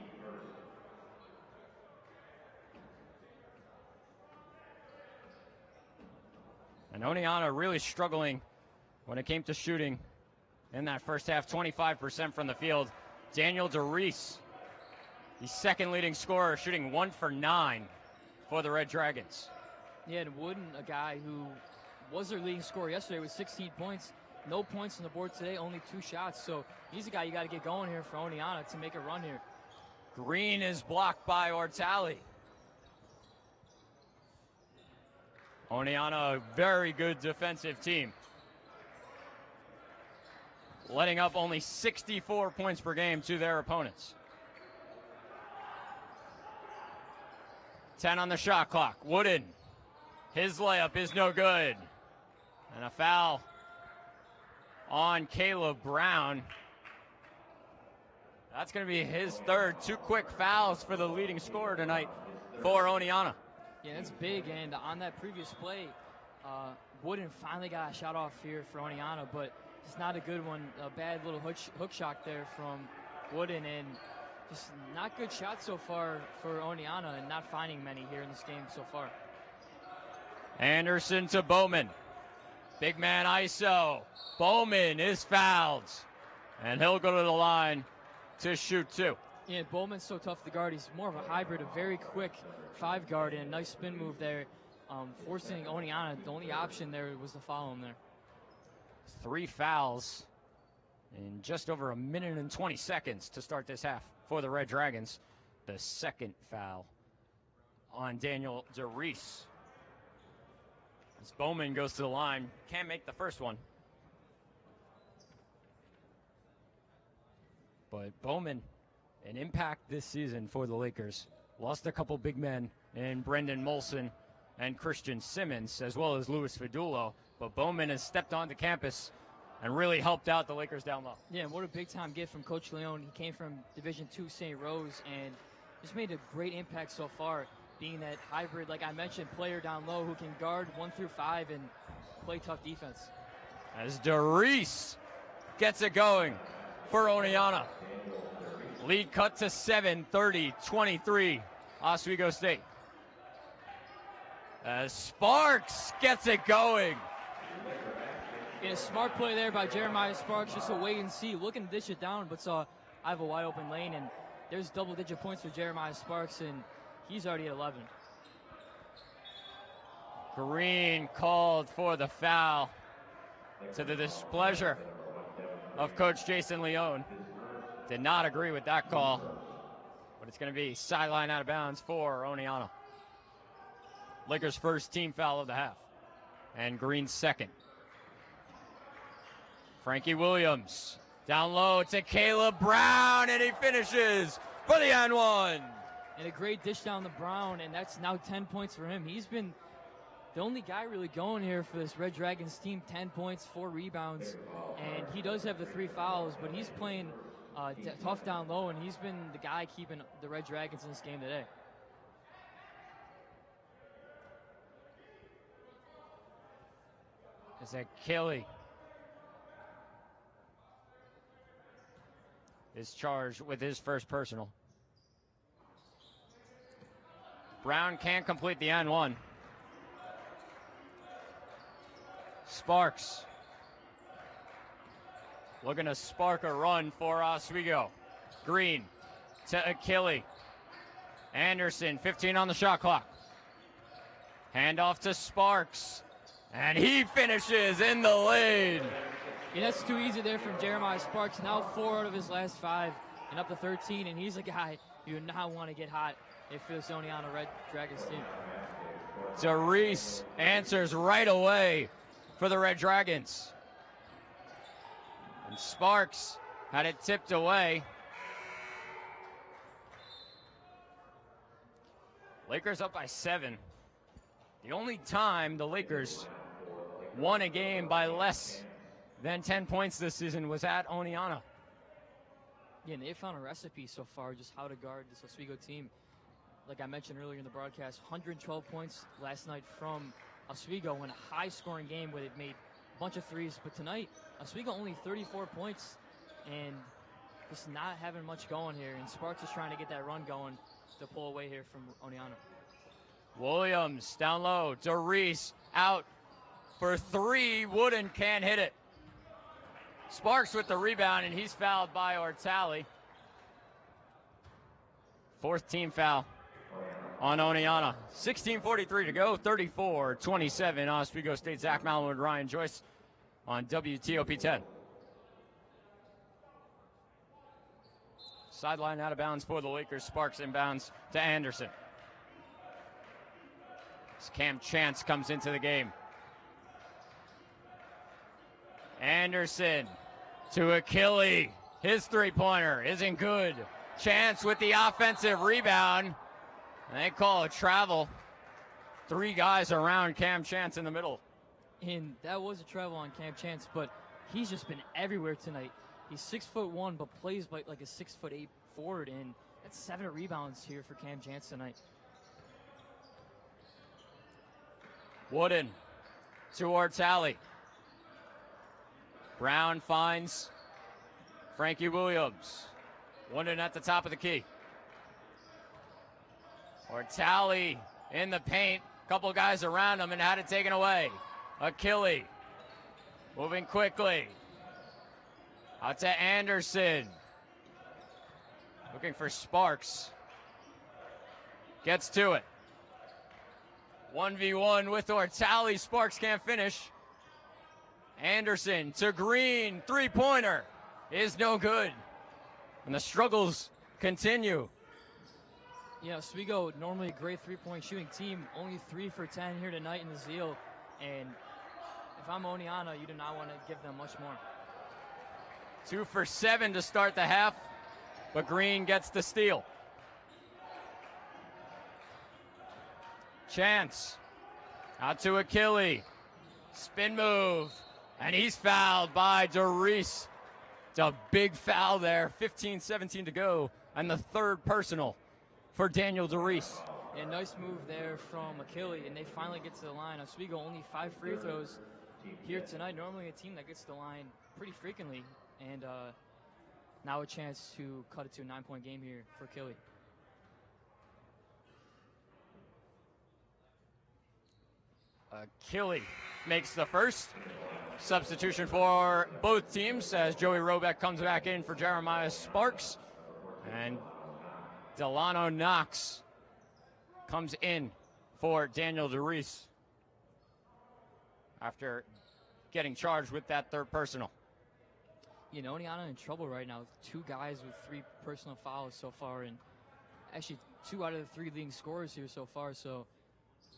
And Oneonta really struggling when it came to shooting in that first half, 25% from the field. Daniel DeReese, the second leading scorer, shooting 1 for 9 for the Red Dragons. Yeah, and Wooden, a guy who was their leading scorer yesterday with 16 points. No points on the board today, only 2 shots. So he's a guy you got to get going here for Oneonta to make a run here. Green is blocked by Ortali. Oneonta, a very good defensive team. Letting up only 64 points per game to their opponents. 10 on the shot clock. Wooden, his layup is no good. And a foul on Caleb Brown. That's going to be his third. 2 quick fouls for the leading scorer tonight for Oneonta. Yeah, that's big, and on that previous play, Wooden finally got a shot off here for Oneonta, but it's not a good one. A bad little hook shot there from Wooden, and just not good shots so far for Oneonta, and not finding many here in this game so far. Anderson to Bowman. Big man ISO. Bowman is fouled, and he'll go to the line to shoot 2. Yeah, Bowman's so tough to guard. He's more of a hybrid, a very quick 5 guard, and a nice spin move there, forcing Oneonta. The only option there was to follow him there. 3 fouls in just over 1 minute and 20 seconds to start this half for the Red Dragons. The second foul on Daniel DeReese. As Bowman goes to the line, can't make the first one. But Bowman, an impact this season for the Lakers. Lost a couple big men in Brendan Molson and Christian Simmons, as well as Louis Fadulo. But Bowman has stepped onto campus and really helped out the Lakers down low. Yeah, and what a big-time gift from Coach Leone. He came from Division II St. Rose and just made a great impact so far, being that hybrid, like I mentioned, player down low who can guard 1 through 5 and play tough defense. As DeReese gets it going for Oneonta. Lead cut to 7, 30-23, Oswego State. As Sparks gets it going. Yeah, a smart play there by Jeremiah Sparks, just a wait and see, looking to dish it down, but saw I have a wide open lane, and there's double-digit points for Jeremiah Sparks, and he's already at 11. Green called for the foul, to the displeasure of Coach Jason Leone. Did not agree with that call, but it's going to be sideline out of bounds for Oneonta. Lakers' first team foul of the half. and Green second. Frankie Williams down low to Caleb Brown, and he finishes for the N1. And a great dish down to Brown, and that's now 10 points for him. He's been the only guy really going here for this Red Dragons team. 10 points, 4 rebounds, and he does have the 3 fouls, but he's playing tough down low, and he's been the guy keeping the Red Dragons in this game today. Is that Kelly is charged with his first personal. Brown can't complete the N1. Sparks looking to spark a run for Oswego. Green to Achille. Anderson, 15 on the shot clock. Handoff to Sparks, and he finishes in the lane. Yeah, that's too easy there from Jeremiah Sparks. Now 4 out of his last 5 and up to 13, and he's a guy you do not want to get hot if you're the Oneonta Red Dragons team. DeReese answers right away for the Red Dragons. And Sparks had it tipped away. Lakers up by 7. The only time the Lakers won a game by less than 10 points this season was at Oneonta. Yeah, and they found a recipe so far just how to guard this Oswego team. Like I mentioned earlier in the broadcast, 112 points last night from Oswego in a high-scoring game where they've made a bunch of threes. But tonight, Oswego only 34 points and just not having much going here. And Sparks is trying to get that run going to pull away here from Oneonta. Williams down low. DeReese out for 3. Wooden can't hit it. Sparks with the rebound, and he's fouled by Ortali. 4th team foul on Oneonta. 16:43 to go, 34-27. Oswego State. Zach Malinwood, Ryan Joyce on WTOP 10. Sideline out of bounds for the Lakers. Sparks inbounds to Anderson. As Cam Chance comes into the game. Anderson to Achille. His three-pointer isn't good. Chance with the offensive rebound. And they call it travel. 3 guys around Cam Chance in the middle. And that was a travel on Cam Chance, but he's just been everywhere tonight. He's 6'1", but plays like a 6'8" forward, and that's 7 rebounds here for Cam Chance tonight. Wooden to Ortali. Brown finds Frankie Williams. Wooden at the top of the key. Ortali in the paint. Couple guys around him and had it taken away. Achille moving quickly. Out to Anderson. Looking for Sparks. Gets to it. 1v1 with Ortali. Sparks can't finish. Anderson to Green. 3-pointer is no good. And the struggles continue. Yeah, Oswego, normally a great 3-point shooting team. Only 3 for 10 here tonight in the Zeal. And if I'm Oneonta, you do not want to give them much more. 2 for 7 to start the half, but Green gets the steal. Chance out to Achille. Spin move, and he's fouled by DeReese. It's a big foul there. 15-17 to go, and the 3rd personal for Daniel DeReese. A nice move there from Achille, and they finally get to the line. Oswego only 5 free throws here tonight. Normally a team that gets to the line pretty frequently, and now a chance to cut it to a 9-point game here for Achille. Achille makes the first substitution for both teams as Joey Robeck comes back in for Jeremiah Sparks, and Delano Knox comes in for Daniel DeReese after getting charged with that 3rd personal. You know, Oneonta in trouble right now with 2 guys with 3 personal fouls so far, and actually 2 out of the 3 leading scorers here so far. So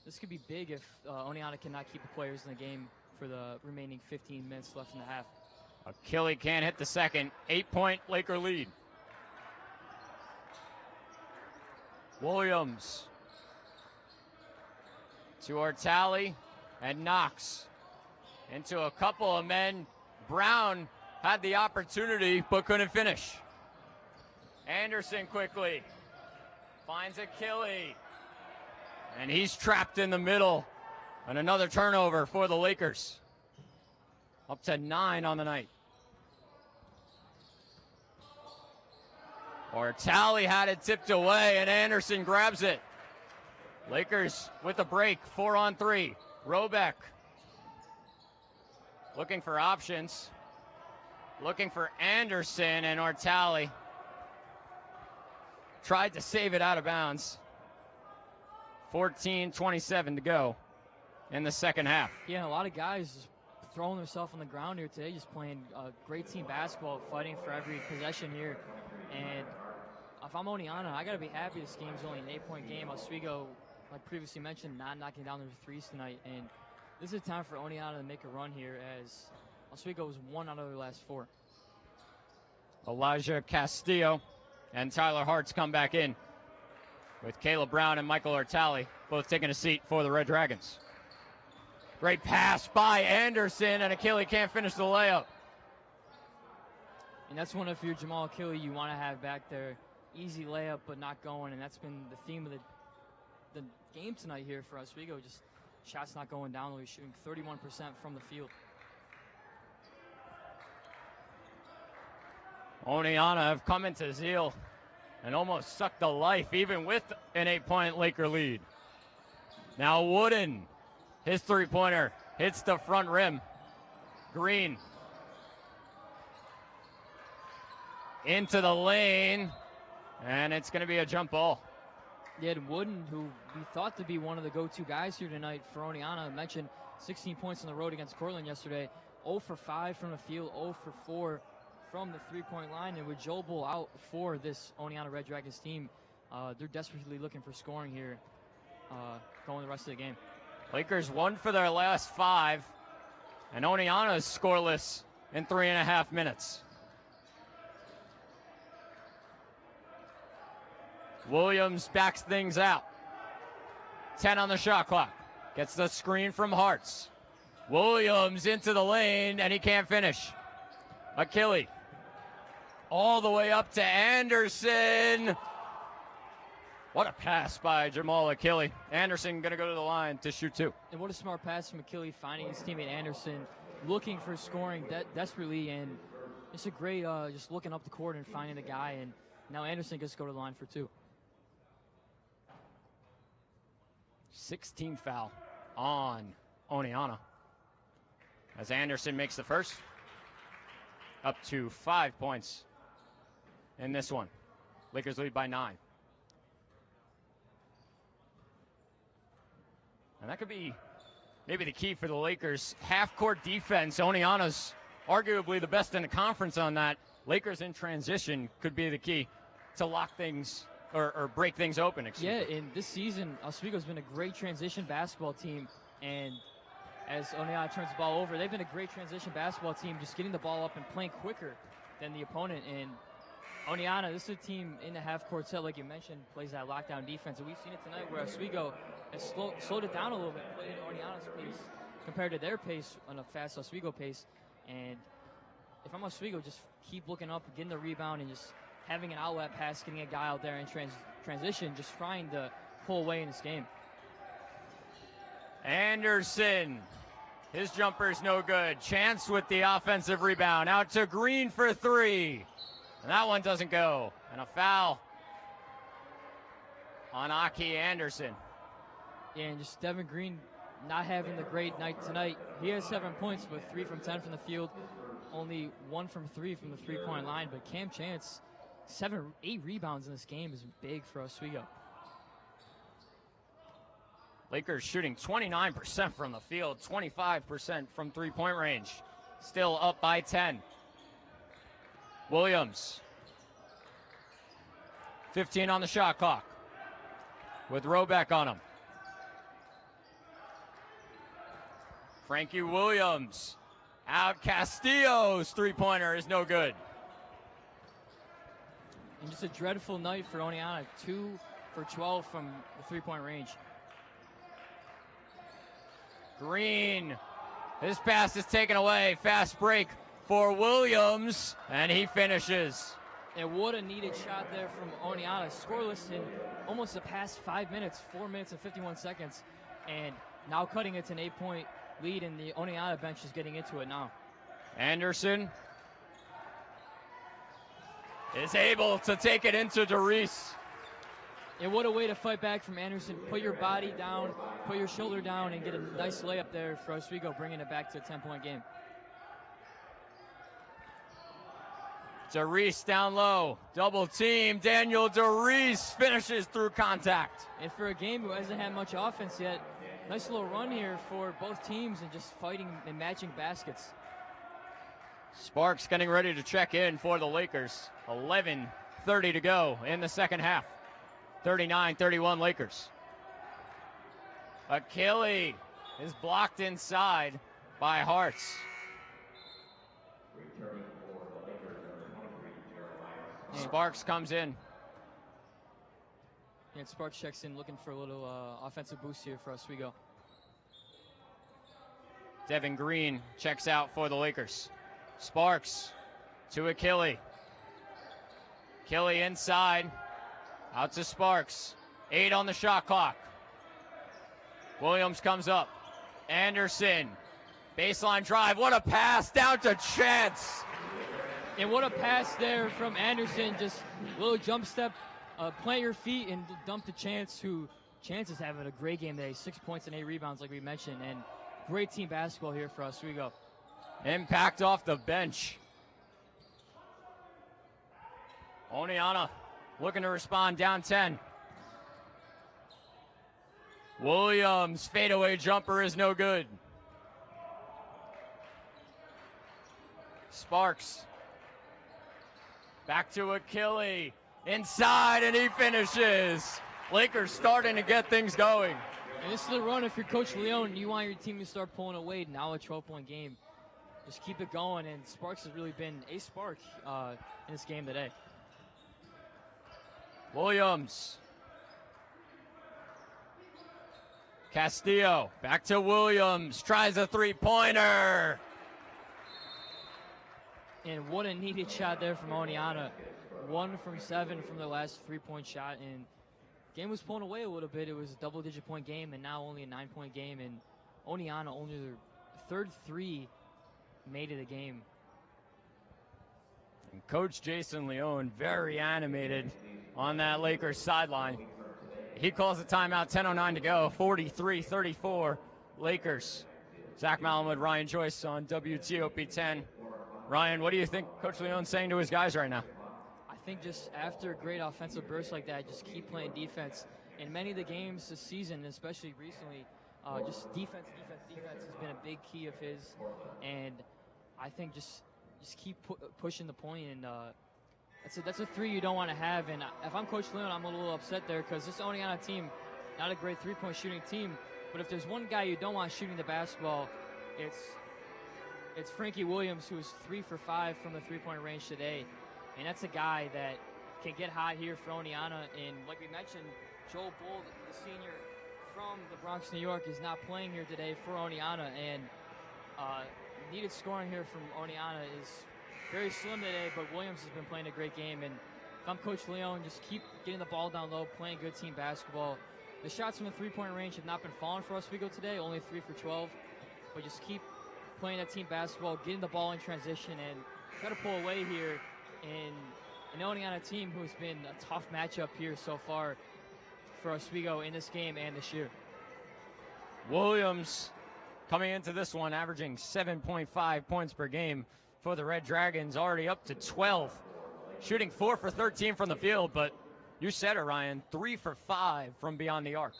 this could be big if Oneonta cannot keep the players in the game for the remaining 15 minutes left in the half. Achille can't hit the second. 8-point Laker lead. Williams to Ortali and Knox into a couple of men. Brown had the opportunity but couldn't finish. Anderson quickly finds Achille, and he's trapped in the middle. And another turnover for the Lakers. Up to 9 on the night. Ortali had it tipped away, and Anderson grabs it. Lakers with a break, 4-on-3. Robeck looking for options. Looking for Anderson, and Ortali tried to save it out of bounds. 14:27 to go in the second half. Yeah, a lot of guys just throwing themselves on the ground here today, just playing great team basketball, fighting for every possession here. And if I'm Oneonta, I got to be happy this game's only an 8-point game. Oswego, like previously mentioned, not knocking down their threes tonight. And this is a time for Oneonta to make a run here, as Oswego was 1 out of their last 4. Elijah Castillo and Tyler Hart's come back in, with Caleb Brown and Michael Ortali both taking a seat for the Red Dragons. Great pass by Anderson, and Achille can't finish the layup. And that's one of your Jamal Achille you want to have back there. Easy layup, but not going, and that's been the theme of the game tonight here for Oswego. Just shots not going down. They're shooting 31% from the field. Oneonta have come into Zeal and almost sucked the life, even with an 8-point Laker lead. Now Wooden, his three-pointer hits the front rim. Green into the lane, and it's going to be a jump ball. Yeah, Wooden, who we thought to be one of the go-to guys here tonight for Oneonta, mentioned 16 points on the road against Cortland yesterday. 0 for 5 from the field, 0 for 4 from the three-point line. And with Joel Bull out for this Oneonta Red Dragons team, they're desperately looking for scoring here going the rest of the game. Lakers won for their last 5, and Oneonta is scoreless in 3.5 minutes. Williams backs things out. 10 on the shot clock. Gets the screen from Hartz. Williams into the lane, and he can't finish. Achille all the way up to Anderson. What a pass by Jamal Achille. Anderson going to go to the line to shoot 2. And what a smart pass from Achille, finding his teammate Anderson, looking for scoring desperately, and it's a great just looking up the court and finding the guy, and now Anderson gets to go to the line for 2. 16 foul on Oneonta, as Anderson makes the first. Up to 5 points in this one. Lakers lead by 9. And that could be maybe the key for the Lakers. Half-court defense. Oneonta's arguably the best in the conference on that. Lakers in transition could be the key to lock things or break things open. Yeah, in this season, Oswego's been a great transition basketball team, and as Oneonta turns the ball over, they've been a great transition basketball team, just getting the ball up and playing quicker than the opponent. And Oneonta, this is a team in the half-court set, like you mentioned, plays that lockdown defense, and we've seen it tonight where Oswego has slowed it down a little bit, playing Oneonta's pace compared to their pace on a fast Oswego pace. And if I'm Oswego, just keep looking up, getting the rebound, and just having an outlet pass, getting a guy out there in transition, just trying to pull away in this game. Anderson, his jumper's no good. Chance with the offensive rebound. Out to Green for 3. And that one doesn't go. And a foul on Aki Anderson. Yeah, and just Devin Green not having the great night tonight. He has 7 points, but 3 from 10 from the field. Only 1 from 3 from the three-point line. But Cam Chance, 8 rebounds in this game is big for Oswego. Lakers shooting 29% from the field, 25% from three-point range. Still up by 10. Williams, 15 on the shot clock, with Robeck on him. Frankie Williams. Out Castillo's three-pointer is no good. And just a dreadful night for Oneonta. 2 for 12 from the three-point range. Green. His pass is taken away. Fast break for Williams, and he finishes. And what a needed shot there from Oneonta. Scoreless in almost the past 5 minutes, 4 minutes and 51 seconds. And now cutting it to an 8-point lead, and the Oneonta bench is getting into it now. Anderson is able to take it into DeReese. And what a way to fight back from Anderson. Put your body down, put your shoulder down, and get a nice layup there for Oswego, bringing it back to a 10-point game. DeReese down low. Double team. Daniel DeReese finishes through contact. And for a game who hasn't had much offense yet, nice little run here for both teams and just fighting and matching baskets. Sparks getting ready to check in for the Lakers. 11:30 to go in the second half. 39-31 Lakers. Achille is blocked inside by Hartz. Sparks comes in. And Sparks checks in looking for a little offensive boost here for Oswego. Devin Green checks out for the Lakers. Sparks to Achille. Achille inside. Out to Sparks. 8 on the shot clock. Williams comes up. Anderson. Baseline drive. What a pass down to Chance. And what a pass there from Anderson. Just a little jump step, plant your feet, and dump to Chance, who Chance is having a great game today. 6 points and 8 rebounds, like we mentioned. And great team basketball here for Oswego. Impact off the bench. Oneonta looking to respond, down 10. Williams, fadeaway jumper is no good. Sparks. Back to Achille. Inside, and he finishes. Lakers starting to get things going. And this is the run if you're Coach Leone. You want your team to start pulling away. Now a 12-point game. Just keep it going, and Sparks has really been a spark in this game today. Williams. Castillo, back to Williams, tries a three-pointer. And what a needed shot there from Oneonta. 1 from 7 from their last three-point shot, and game was pulling away a little bit. It was a double-digit point game, and now only a 9-point game, and Oneonta only their third 3 made it a game. And Coach Jason Leone very animated on that Lakers sideline. He calls a timeout, 10:09 to go, 43-34 Lakers. Zach Malamud, Ryan Joyce on WTOP 10. Ryan, what do you think Coach Leone's saying to his guys right now? I think just after a great offensive burst like that, just keep playing defense. In many of the games this season, especially recently, just defense has been a big key of his. And I think just keep pushing the point, and that's a 3 you don't want to have. And if I'm Coach Leone, I'm a little upset there because this Oneonta team, not a great three-point shooting team, but if there's one guy you don't want shooting the basketball, it's Frankie Williams, who is 3 for 5 from the three-point range today. And that's a guy that can get hot here for Oneonta. And like we mentioned, Joel Bull, the senior from the Bronx, New York, is not playing here today for Oneonta. And needed scoring here from Oneonta is very slim today, but Williams has been playing a great game. And if I'm Coach Leone, just keep getting the ball down low, playing good team basketball. The shots from the three-point range have not been falling for Oswego today, only 3 for 12. But just keep playing that team basketball, getting the ball in transition, and try to pull away here in an Oneonta team who's been a tough matchup here so far for Oswego in this game and this year. Williams coming into this one, averaging 7.5 points per game for the Red Dragons, already up to 12. Shooting 4 for 13 from the field, but you said it, Ryan, 3 for 5 from beyond the arc.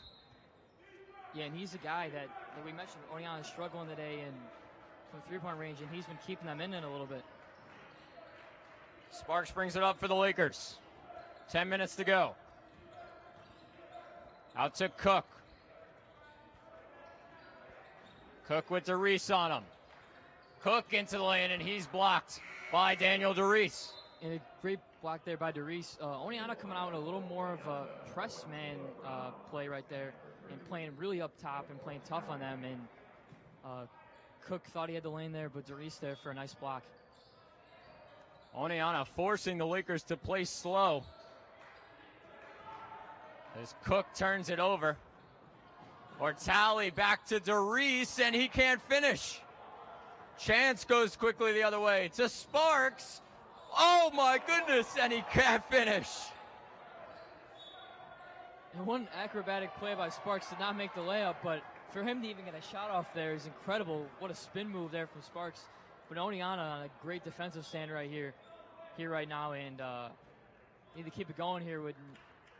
Yeah, and he's a guy that we mentioned, Oneonta is struggling today and from three-point range, and he's been keeping them in it a little bit. Sparks brings it up for the Lakers. 10 minutes to go. Out to Cook. Cook with DeReese on him. Cook into the lane, and he's blocked by Daniel DeReese. And a great block there by DeReese. Oneonta coming out with a little more of a press man play right there and playing really up top and playing tough on them. And Cook thought he had the lane there, but DeReese there for a nice block. Oneonta forcing the Lakers to play slow as Cook turns it over. Ortali back to DeReese, and he can't finish. Chance goes quickly the other way to Sparks. Oh my goodness, and he can't finish. And one acrobatic play by Sparks did not make the layup, but for him to even get a shot off there is incredible. What a spin move there from Sparks. But Oneonta on a great defensive stand right here right now, and need to keep it going here with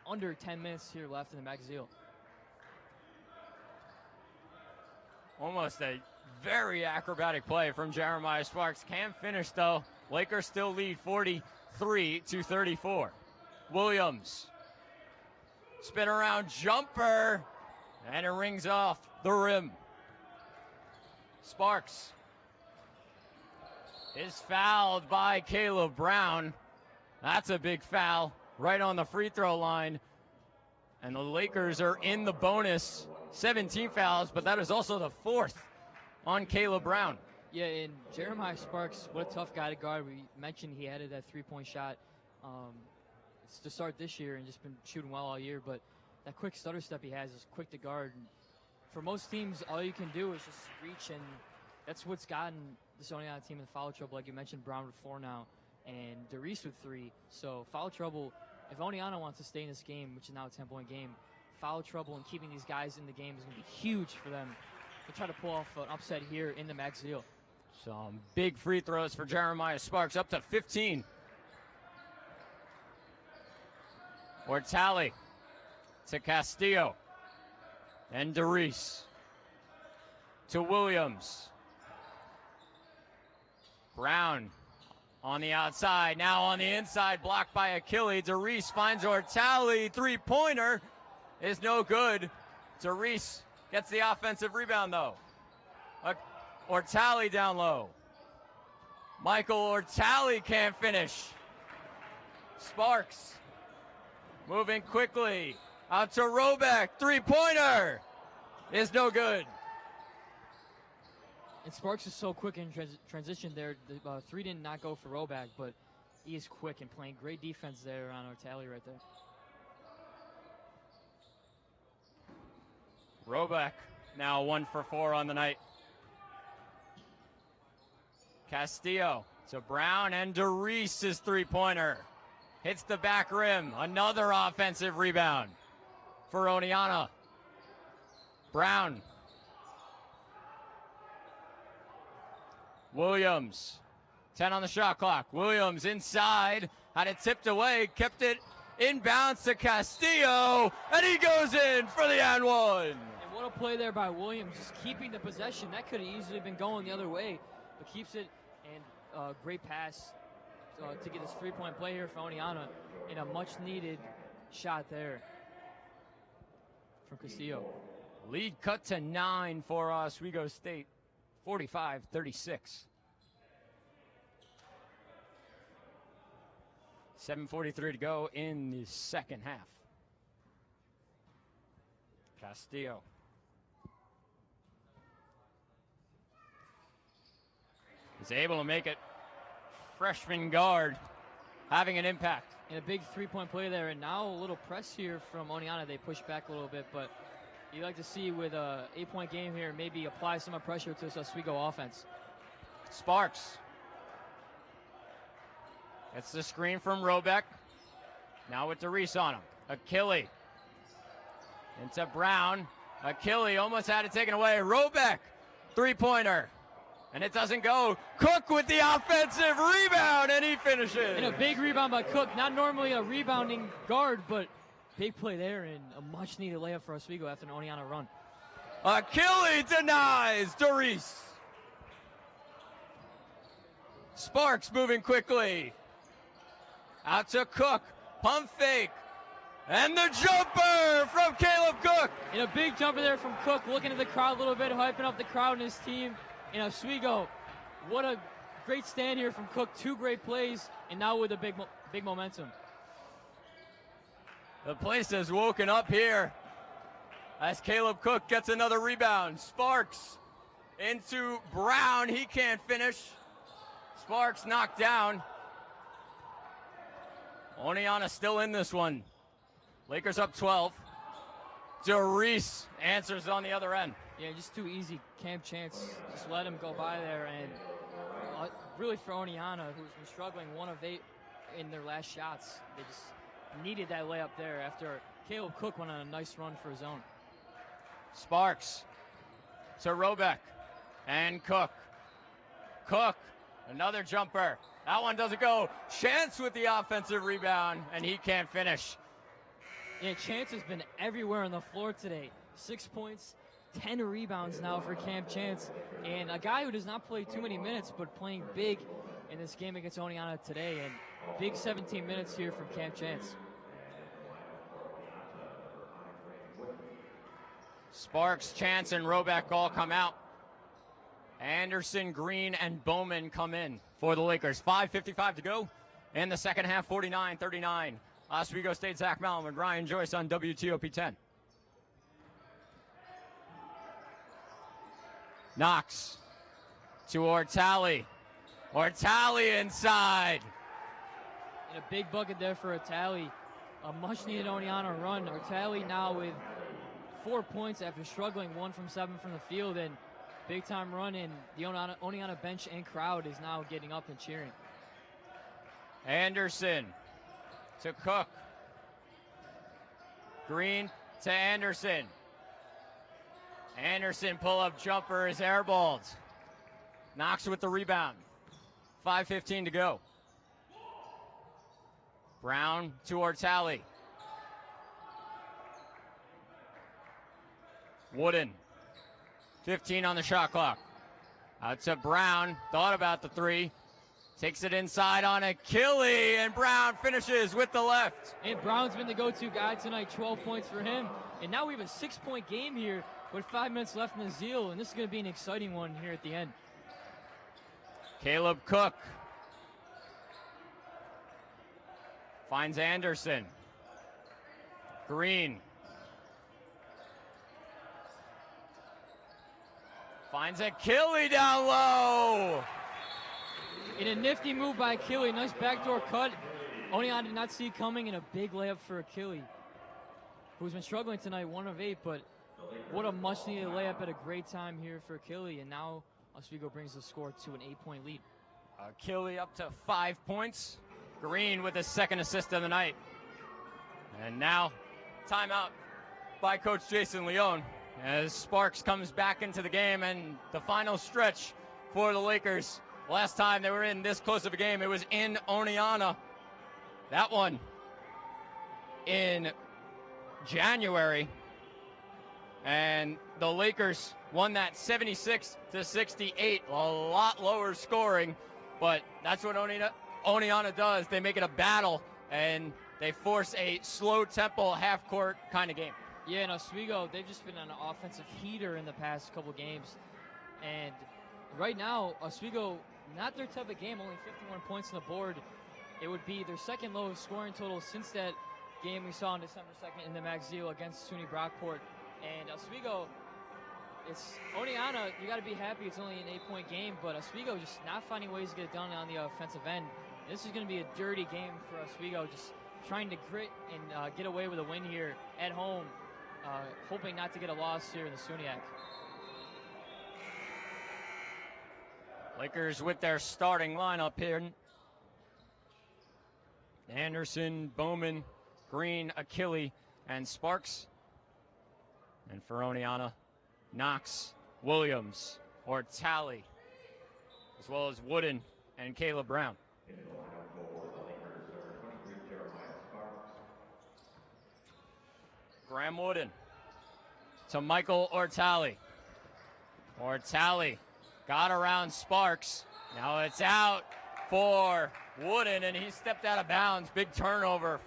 under 10 minutes here left in the McZeal. Almost a very acrobatic play from Jeremiah Sparks. Can't finish though. Lakers still lead 43-34. Williams. Spin around jumper. And it rings off the rim. Sparks is fouled by Caleb Brown. That's a big foul right on the free throw line. And the Lakers are in the bonus. 17 fouls, but that is also the fourth on Caleb Brown. Yeah, and Jeremiah Sparks, what a tough guy to guard. We mentioned he added that three-point shot it's to start this year and just been shooting well all year, but that quick stutter step he has is quick to guard. And for most teams, all you can do is just reach, and that's what's gotten this Oneonta team in foul trouble. Like you mentioned, Brown with 4 now, and DeReese with 3. So foul trouble, if Oneonta wants to stay in this game, which is now a 10-point game, foul trouble and keeping these guys in the game is going to be huge for them to try to pull off an upset here in the McZeal. Some big free throws for Jeremiah Sparks, up to 15. Ortali to Castillo. And DeReese to Williams. Brown on the outside, now on the inside, blocked by Achille. DeReese finds Ortali, three-pointer is no good. DeReese gets the offensive rebound though. Ortali down low. Michael Ortali can't finish. Sparks moving quickly out to Robeck. Three-pointer is no good. And Sparks is so quick in transition there. The 3 did not go for Roback, but he is quick and playing great defense there on Ortali right there. Robeck now 1 for 4 on the night. Castillo to Brown, and DeReese's three-pointer hits the back rim. Another offensive rebound for Oneonta. Brown. Williams, 10 on the shot clock. Williams inside, had it tipped away, kept it inbounds to Castillo, and he goes in for the and one. And what a play there by Williams, just keeping the possession. That could have easily been going the other way, but keeps it, and great pass to get this three-point play here for Oneonta, and a much-needed shot there from Castillo. Lead cut to 9 for Oswego State, 45-36. 7:43 to go in the second half. Castillo. Is able to make it. Freshman guard having an impact. And a big three-point play there, and now a little press here from Oneonta. They push back a little bit, but you like to see with a 8-point game here, maybe apply some more pressure to this Oswego offense. Sparks. It's the screen from Robeck. Now with DeReese on him. Achille. Into Brown. Achille almost had it taken away. Robeck. Three-pointer. And it doesn't go. Cook with the offensive rebound, and he finishes. And a big rebound by Cook. Not normally a rebounding guard, but big play there, and a much-needed layup for Oswego after an Oneonta run. Achille denies DeReese. Sparks moving quickly. Out to Cook. Pump fake. And the jumper from Caleb Cook. And a big jumper there from Cook, looking at the crowd a little bit, hyping up the crowd and his team. And Oswego, what a great stand here from Cook. 2 great plays, and now with a big momentum. The place has woken up here as Caleb Cook gets another rebound. Sparks into Brown. He can't finish. Sparks knocked down. Oneonta still in this one. Lakers up 12. DeReese answers on the other end. Yeah, just too easy. Cam Chance just let him go by there. And really for Oneonta, who's been struggling 1 of 8 in their last shots, they just needed that layup there after Caleb Cook went on a nice run for his own. Sparks to Robeck and Cook. Cook, another jumper. That one doesn't go. Chance with the offensive rebound, and he can't finish. Yeah, Chance has been everywhere on the floor today. 6 points, 10 rebounds now for Cam Chance. And a guy who does not play too many minutes, but playing big in this game against Oneonta today. And big 17 minutes here from Cam Chance. Sparks, Chance, and Robeck all come out. Anderson, Green, and Bowman come in for the Lakers. 5:55 to go in the second half, 49-39. Oswego State, Zach Malum and Ryan Joyce on WTOP 10. Knox to Ortali. Ortali inside. And a big bucket there for Ortali. A much-needed Oneonta run. Ortali now with 4 points after struggling 1 from 7 from the field, and big-time run, and the Oneonta bench and crowd is now getting up and cheering. Anderson to Cook. Green to Anderson. Anderson pull-up jumper is airballed. Knox with the rebound. 5:15 to go. Brown to Ortali. Wooden. 15 on the shot clock. Out to Brown. Thought about the 3. Takes it inside on Achille, and Brown finishes with the left. And Brown's been the go-to guy tonight. 12 points for him. And now we have a 6-point game here with 5 minutes left in the Zeal, and this is going to be an exciting one here at the end. Caleb Cook finds Anderson. Green finds Achille down low. In a nifty move by Achille, nice backdoor cut. Oneonta did not see it coming, and a big layup for Achille, who's been struggling tonight, 1 of 8, but what a much-needed layup at a great time here for Achille, and now Oswego brings the score to an 8-point lead. Achille up to 5 points. Green with his 2nd assist of the night. And now, timeout by Coach Jason Leone as Sparks comes back into the game, and the final stretch for the Lakers. Last time they were in this close of a game, it was in Oneonta. That one in January. And the Lakers won that 76-68. A lot lower scoring, but that's what Oneonta does. They make it a battle, and they force a slow tempo, half-court kind of game. Yeah, and Oswego, they've just been an offensive heater in the past couple games. And right now, Oswego, not their type of game, only 51 points on the board. It would be their 2nd lowest scoring total since that game we saw on December 2nd in the Max Zeal against SUNY Brockport. And Oswego, it's Oneonta, you got to be happy it's only an 8-point game, but Oswego just not finding ways to get it done on the offensive end. This is going to be a dirty game for Oswego, just trying to grit and get away with a win here at home, hoping not to get a loss here in the SUNYAC. Lakers with their starting lineup here. Anderson, Bowman, Green, Achille, and Sparks. And for Oneonta, Knox, Williams, Ortali, as well as Wooden and Caleb Brown. Graham Wooden to Michael Ortali. Ortali got around Sparks. Now it's out for Wooden, and he stepped out of bounds. Big turnover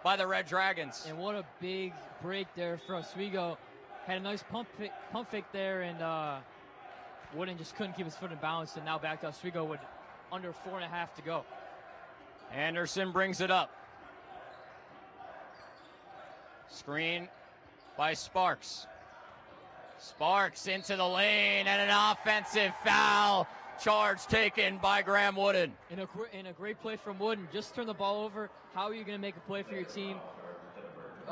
by the Red Dragons. And what a big break there for Oswego. Had a nice pump fake there, and Wooden just couldn't keep his foot in balance, and now back to Oswego with under 4.5 to go. Anderson brings it up. Screen by Sparks. Sparks into the lane, and an offensive foul. Charge taken by Graham Wooden. And a great play from Wooden. Just turn the ball over. How are you going to make a play for your team?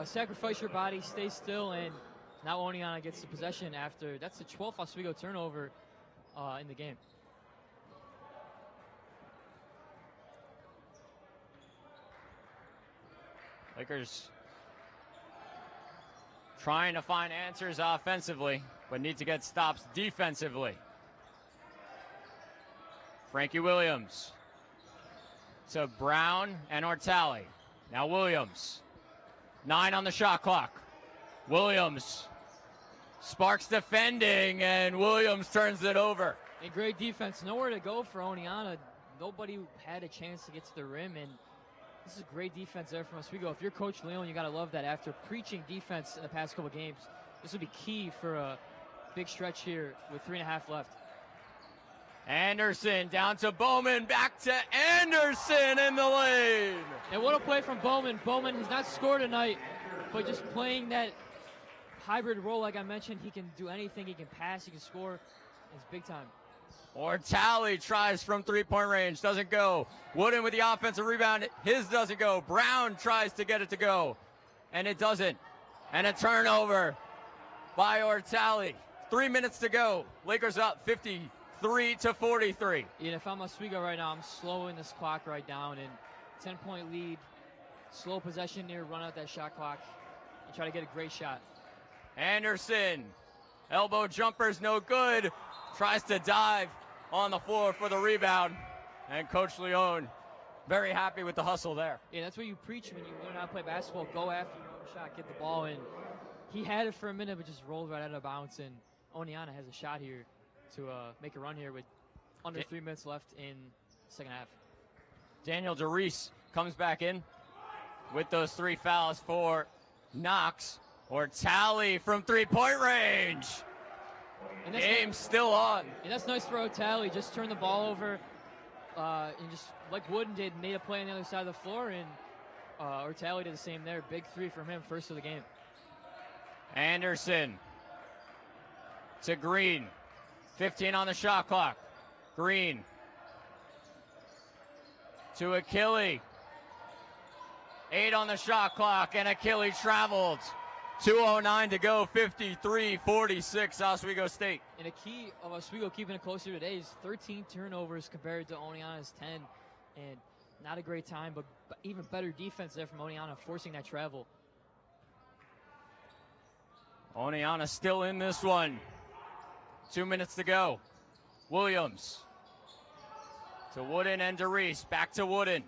Sacrifice your body, stay still, and now Oneonta gets the possession after. That's the 12th Oswego turnover in the game. Lakers trying to find answers offensively, but need to get stops defensively. Frankie Williams to Brown and Ortali. Now Williams. 9 on the shot clock. Williams. Sparks defending, and Williams turns it over. And great defense. Nowhere to go for Oneonta. Nobody had a chance to get to the rim, and this is great defense there from Oswego. If you're Coach Leon, you got to love that. After preaching defense in the past couple games, this would be key for a big stretch here with 3.5 left. Anderson down to Bowman, back to Anderson in the lane. And what a play from Bowman. Bowman has not scored tonight, but just playing that hybrid role, like I mentioned, he can do anything. He can pass, he can score. It's big time. Ortali tries from three-point range, doesn't go. Wooden with the offensive rebound, his doesn't go. Brown tries to get it to go, and it doesn't. And a turnover by Ortali. 3 minutes to go. Lakers up 53-43. And if I'm Oswego right now, I'm slowing this clock right down, and 10-point lead, slow possession near, run out that shot clock, and try to get a great shot. Anderson, elbow jumper's no good. Tries to dive on the floor for the rebound. And Coach Leon very happy with the hustle there. Yeah, that's what you preach when you learn how to play basketball. Go after your own shot, get the ball in. He had it for a minute, but just rolled right out of bounds. And Oneonta has a shot here to make a run here with under 3 minutes left in the second half. Daniel DeReese comes back in with those 3 fouls for Knox. Ortali from three-point range. And game's still on. And that's nice for Ortali. Just turn the ball over and just like Wooden did, made a play on the other side of the floor, and Ortali did the same there. Big 3 from him, first of the game. Anderson to Green. 15 on the shot clock. Green to Achille. 8 on the shot clock, and Achille traveled. 2:09 to go, 53-46 Oswego State. And a key of Oswego keeping it closer today is 13 turnovers compared to Oneonta's 10. And not a great time, but even better defense there from Oneonta, forcing that travel. Oneonta still in this one. 2 minutes to go. Williams to Wooden and DeReese. Back to Wooden.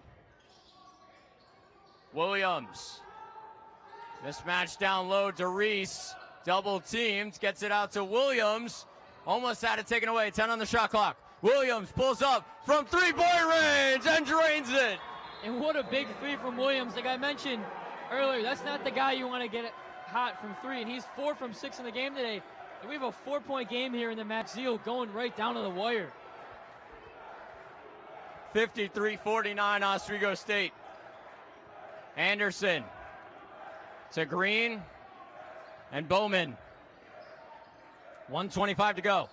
Williams. Mismatch down low. DeReese double teamed. Gets it out to Williams. Almost had it taken away. 10 on the shot clock. Williams pulls up from three-point range and drains it. And what a big 3 from Williams. Like I mentioned earlier, that's not the guy you want to get hot from 3. And he's 4 from 6 in the game today. And we have a 4-point game here in the Max Zeal going right down to the wire. 53-49 Oswego State. Anderson to Green and Bowman. 1:25 to go.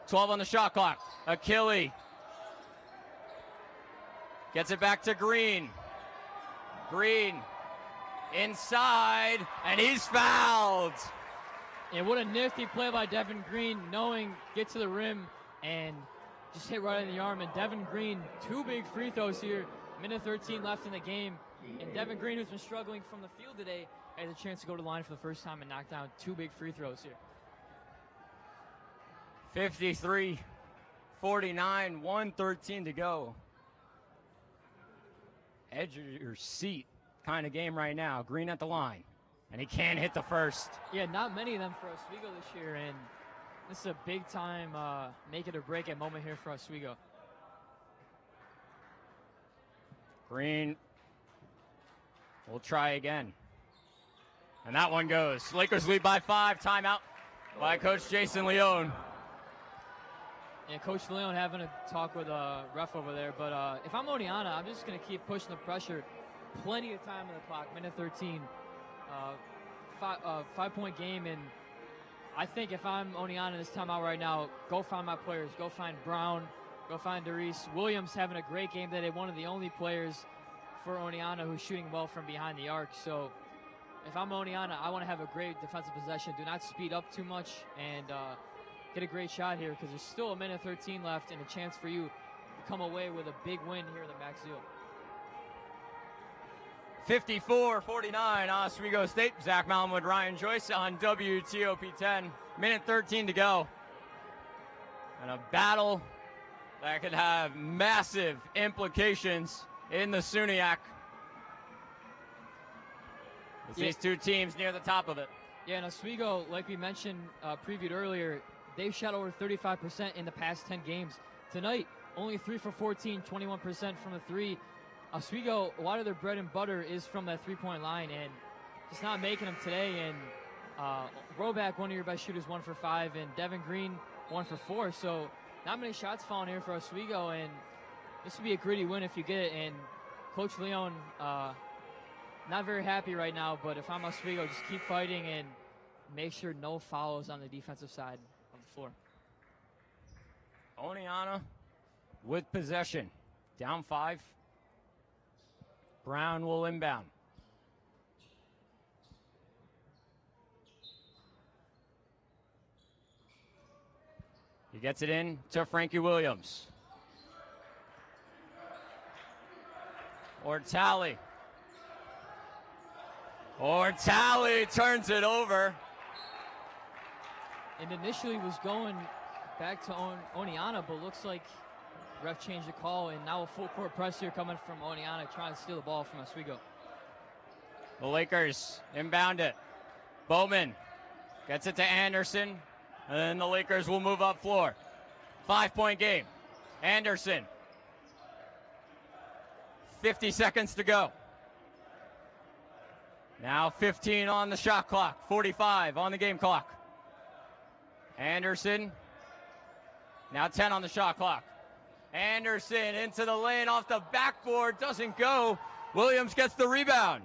12 on the shot clock. Achille gets it back to Green. Green inside, and he's fouled. And what a nifty play by Devin Green, knowing get to the rim and just hit right in the arm. And Devin Green, 2 big free throws here. Minute 13 left in the game. And Devin Green, who's been struggling from the field today, has a chance to go to the line for the first time and knock down 2 big free throws here. 53-49, 1:13 to go. Edge of your seat kind of game right now. Green at the line, and he can't hit the first. Yeah, not many of them for Oswego this year, and this is a big time make it or break it moment here for Oswego. Green We'll try again. And that one goes. Lakers lead by 5. Timeout by Coach Jason Leone. And Coach Leone having a talk with a ref over there. But if I'm Oneonta, I'm just going to keep pushing the pressure. Plenty of time on the clock, minute 13. 5-point game. And I think if I'm Oneonta this timeout right now, go find my players. Go find Brown. Go find Darius. Williams having a great game today. One of the only players for Oneonta who's shooting well from behind the arc. So if I'm Oneonta, I want to have a great defensive possession. Do not speed up too much and get a great shot here because there's still a minute 13 left and a chance for you to come away with a big win here in the Max Seal. 54-49, Oswego State. Zach Malin with Ryan Joyce on WTOP 10. Minute 13 to go. And a battle that could have massive implications in the SUNYAC. These two teams near the top of it. Yeah, and Oswego, like we mentioned, previewed earlier, they've shot over 35% in the past 10 games. Tonight, only 3 for 14, 21% from the three. Oswego, a lot of their bread and butter is from that three-point line, and just not making them today. And Roback, one of your best shooters, 1 for 5, and Devin Green, 1 for 4. So not many shots falling here for Oswego, and this would be a gritty win if you get it. And Coach Leone, not very happy right now, but if I'm Oswego, just keep fighting and make sure no fouls on the defensive side of the floor. Oneonta with possession. Down 5. Brown will inbound. He gets it in to Frankie Williams. Ortali turns it over. And initially was going back to Oneonta, but looks like ref changed the call, and now a full court press here coming from Oneonta, trying to steal the ball from Oswego. The Lakers inbound it. Bowman gets it to Anderson, and then the Lakers will move up floor. 5-point game. Anderson. 50 seconds to go. Now 15 on the shot clock, 45 on the game clock. Anderson, now 10 on the shot clock. Anderson into the lane off the backboard, doesn't go. Williams gets the rebound.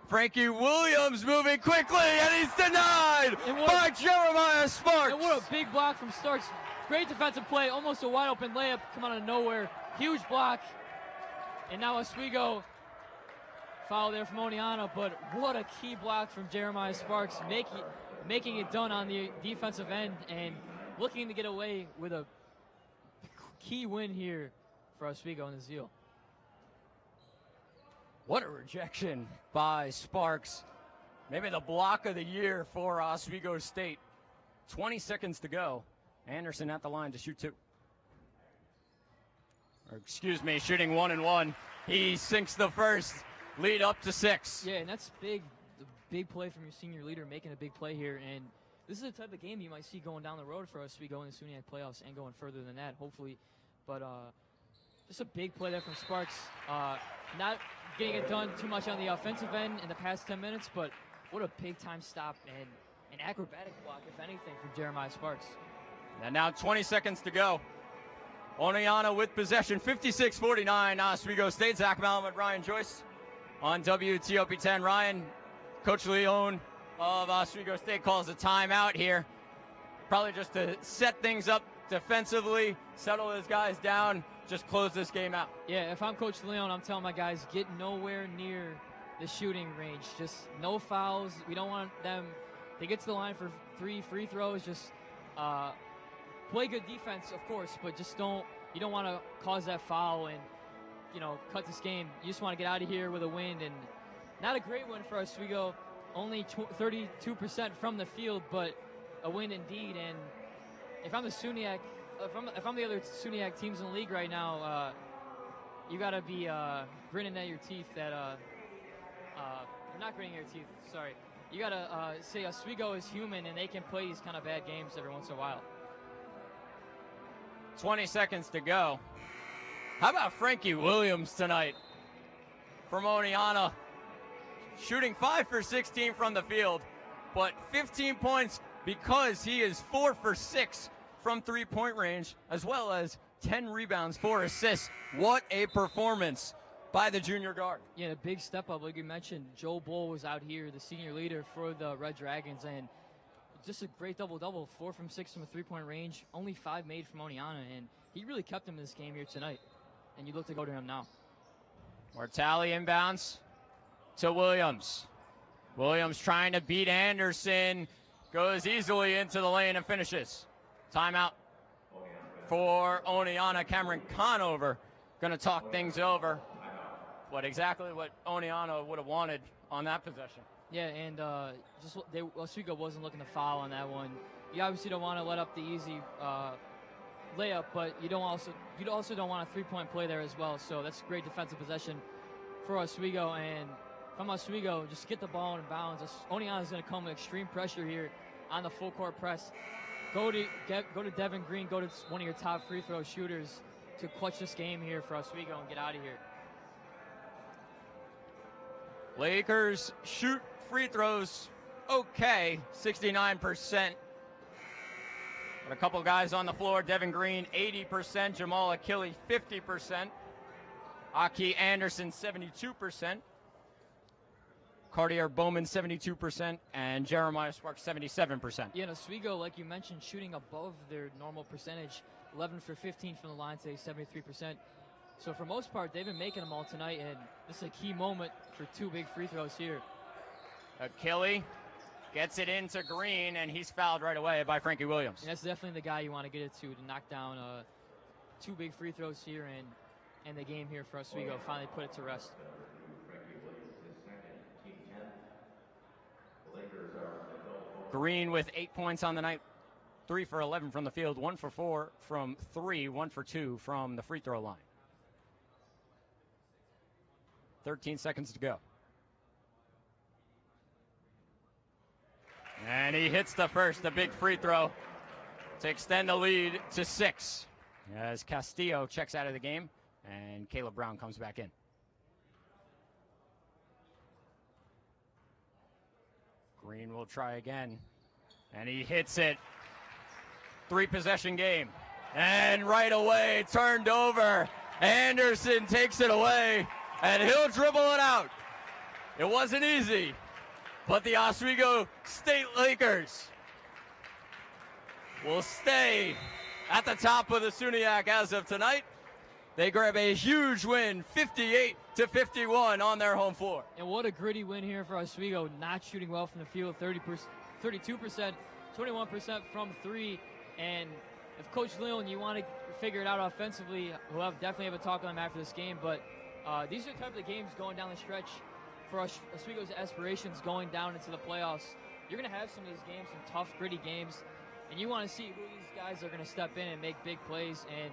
Frankie Williams moving quickly, and he's denied by Jeremiah Sparks. And what a big block from Starks. Great defensive play, almost a wide open layup, come out of nowhere. Huge block. And now Oswego, foul there from Oneonta, but what a key block from Jeremiah Sparks, making it done on the defensive end and looking to get away with a key win here for Oswego in the Zeal. What a rejection by Sparks. Maybe the block of the year for Oswego State. 20 seconds to go. Anderson at the line to shoot 2. Or excuse me, shooting 1 and 1. He sinks the first, lead up to 6. Yeah, and that's big. The big play from your senior leader, making a big play here. And this is the type of game you might see going down the road for us. We go in the SUNY playoffs and going further than that, hopefully. But just a big play there from Sparks. Not getting it done too much on the offensive end in the past 10 minutes, but what a big-time stop and an acrobatic block, if anything, from Jeremiah Sparks. And now 20 seconds to go. Oneonta with possession, 56-49, Oswego State. Zach Malin with Ryan Joyce on WTOP 10. Ryan, Coach Leone of Oswego State calls a timeout here. Probably just to set things up defensively, settle his guys down, just close this game out. Yeah, if I'm Coach Leone, I'm telling my guys, get nowhere near the shooting range. Just no fouls. We don't want them to get to the line for 3 free throws. Just play good defense, of course, but just you don't want to cause that foul and, cut this game. You just want to get out of here with a win, and not a great win for us. We go only 32% from the field, but a win indeed. And if I'm the SUNYAC, if I'm the other SUNYAC teams in the league right now, you got to be grinning at your teeth that not grinning at your teeth, sorry. You got to say Oswego is human and they can play these kind of bad games every once in a while. 20 seconds to go. How about Frankie Williams tonight from Oneonta, shooting 5 for 16 from the field, but 15 points because he is 4 for 6 from three-point range, as well as 10 rebounds, 4 assists. What a performance by the junior guard. Yeah, a big step up, like you mentioned. Joe Bull was out here, the senior leader for the Red Dragons, and just a great double-double, 4 from 6 from a three-point range, only 5 made from Oneonta, and he really kept him in this game here tonight, and you look to go to him now. Mortali inbounds to Williams. Williams trying to beat Anderson, goes easily into the lane and finishes. Timeout for Oneonta. Cameron Conover going to talk things over. Exactly what Oneonta would have wanted on that possession. Yeah, and Oswego wasn't looking to foul on that one. You obviously don't want to let up the easy layup, but you also don't want a three-point play there as well. So that's a great defensive possession for Oswego, and from Oswego, just get the ball in bounds. Oneonta is going to come with extreme pressure here on the full court press. Go to Devin Green, go to one of your top free throw shooters to clutch this game here for Oswego and get out of here. Lakers shoot free throws okay, 69%. But a couple guys on the floor. Devin Green, 80%. Jamal Achille, 50%. Aki Anderson, 72%. Cartier Bowman, 72%. And Jeremiah Sparks, 77%. Yeah, and Oswego, like you mentioned, shooting above their normal percentage. 11 for 15 from the line today, 73%. So for most part, they've been making them all tonight, and this is a key moment for 2 big free throws here. Achille gets it into Green, and he's fouled right away by Frankie Williams. And that's definitely the guy you want to get it to knock down 2 big free throws here and the game here for Oswego. Finally put it to rest. Green with 8 points on the night, 3 for 11 from the field, 1 for 4 from 3, 1 for 2 from the free throw line. 13 seconds to go. And he hits the big free throw to extend the lead to 6 as Castillo checks out of the game and Caleb Brown comes back in. Green will try again, and he hits it. 3-possession game, and right away turned over. Anderson takes it away, and he'll dribble it out. It wasn't easy, but the Oswego State Lakers will stay at the top of the SUNYAC as of tonight. They grab a huge win, 58-51 on their home floor. And what a gritty win here for Oswego, not shooting well from the field, 32%, 21% from 3. And if Coach Leon, you want to figure it out offensively, we'll definitely have a talk on them after this game. But these are the type of games going down the stretch for Oswego's aspirations going down into the playoffs. You're going to have some of these games, some tough, gritty games, and you want to see who these guys are going to step in and make big plays. And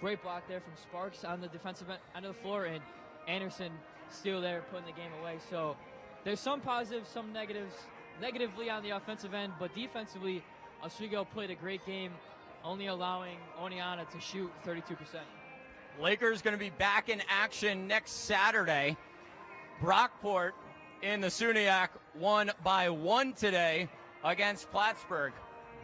great block there from Sparks on the defensive end of the floor, and Anderson still there putting the game away. So there's some positives, some negatives. Negatively on the offensive end, but defensively, Oswego played a great game, only allowing Oneonta to shoot 32%. Lakers going to be back in action next Saturday. Brockport in the SUNYAC won by 1 today against Plattsburgh.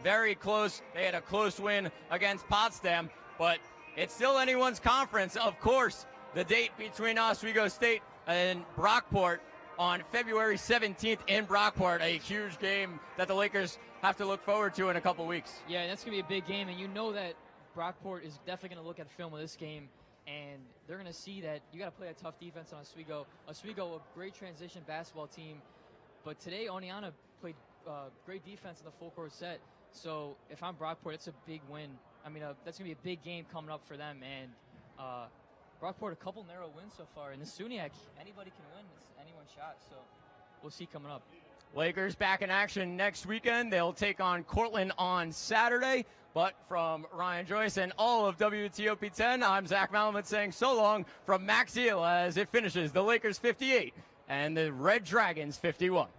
Very close. They had a close win against Potsdam, but it's still anyone's conference. Of course, the date between Oswego State and Brockport on February 17th in Brockport, a huge game that the Lakers have to look forward to in a couple weeks. Yeah, that's going to be a big game, and you know that Brockport is definitely going to look at film of this game, and they're going to see that you got to play a tough defense on Oswego. Oswego, a great transition basketball team, but today Oneonta played great defense in the full court set. So if I'm Brockport, it's a big win. I mean, that's going to be a big game coming up for them, and Brockport, a couple narrow wins so far. In the SUNYAC, anybody can win. It's anyone's shot, so we'll see coming up. Lakers back in action next weekend. They'll take on Cortland on Saturday. But from Ryan Joyce and all of WTOP 10, I'm Zach Malamuth saying so long from Max Eel as it finishes the Lakers 58 and the Red Dragons 51.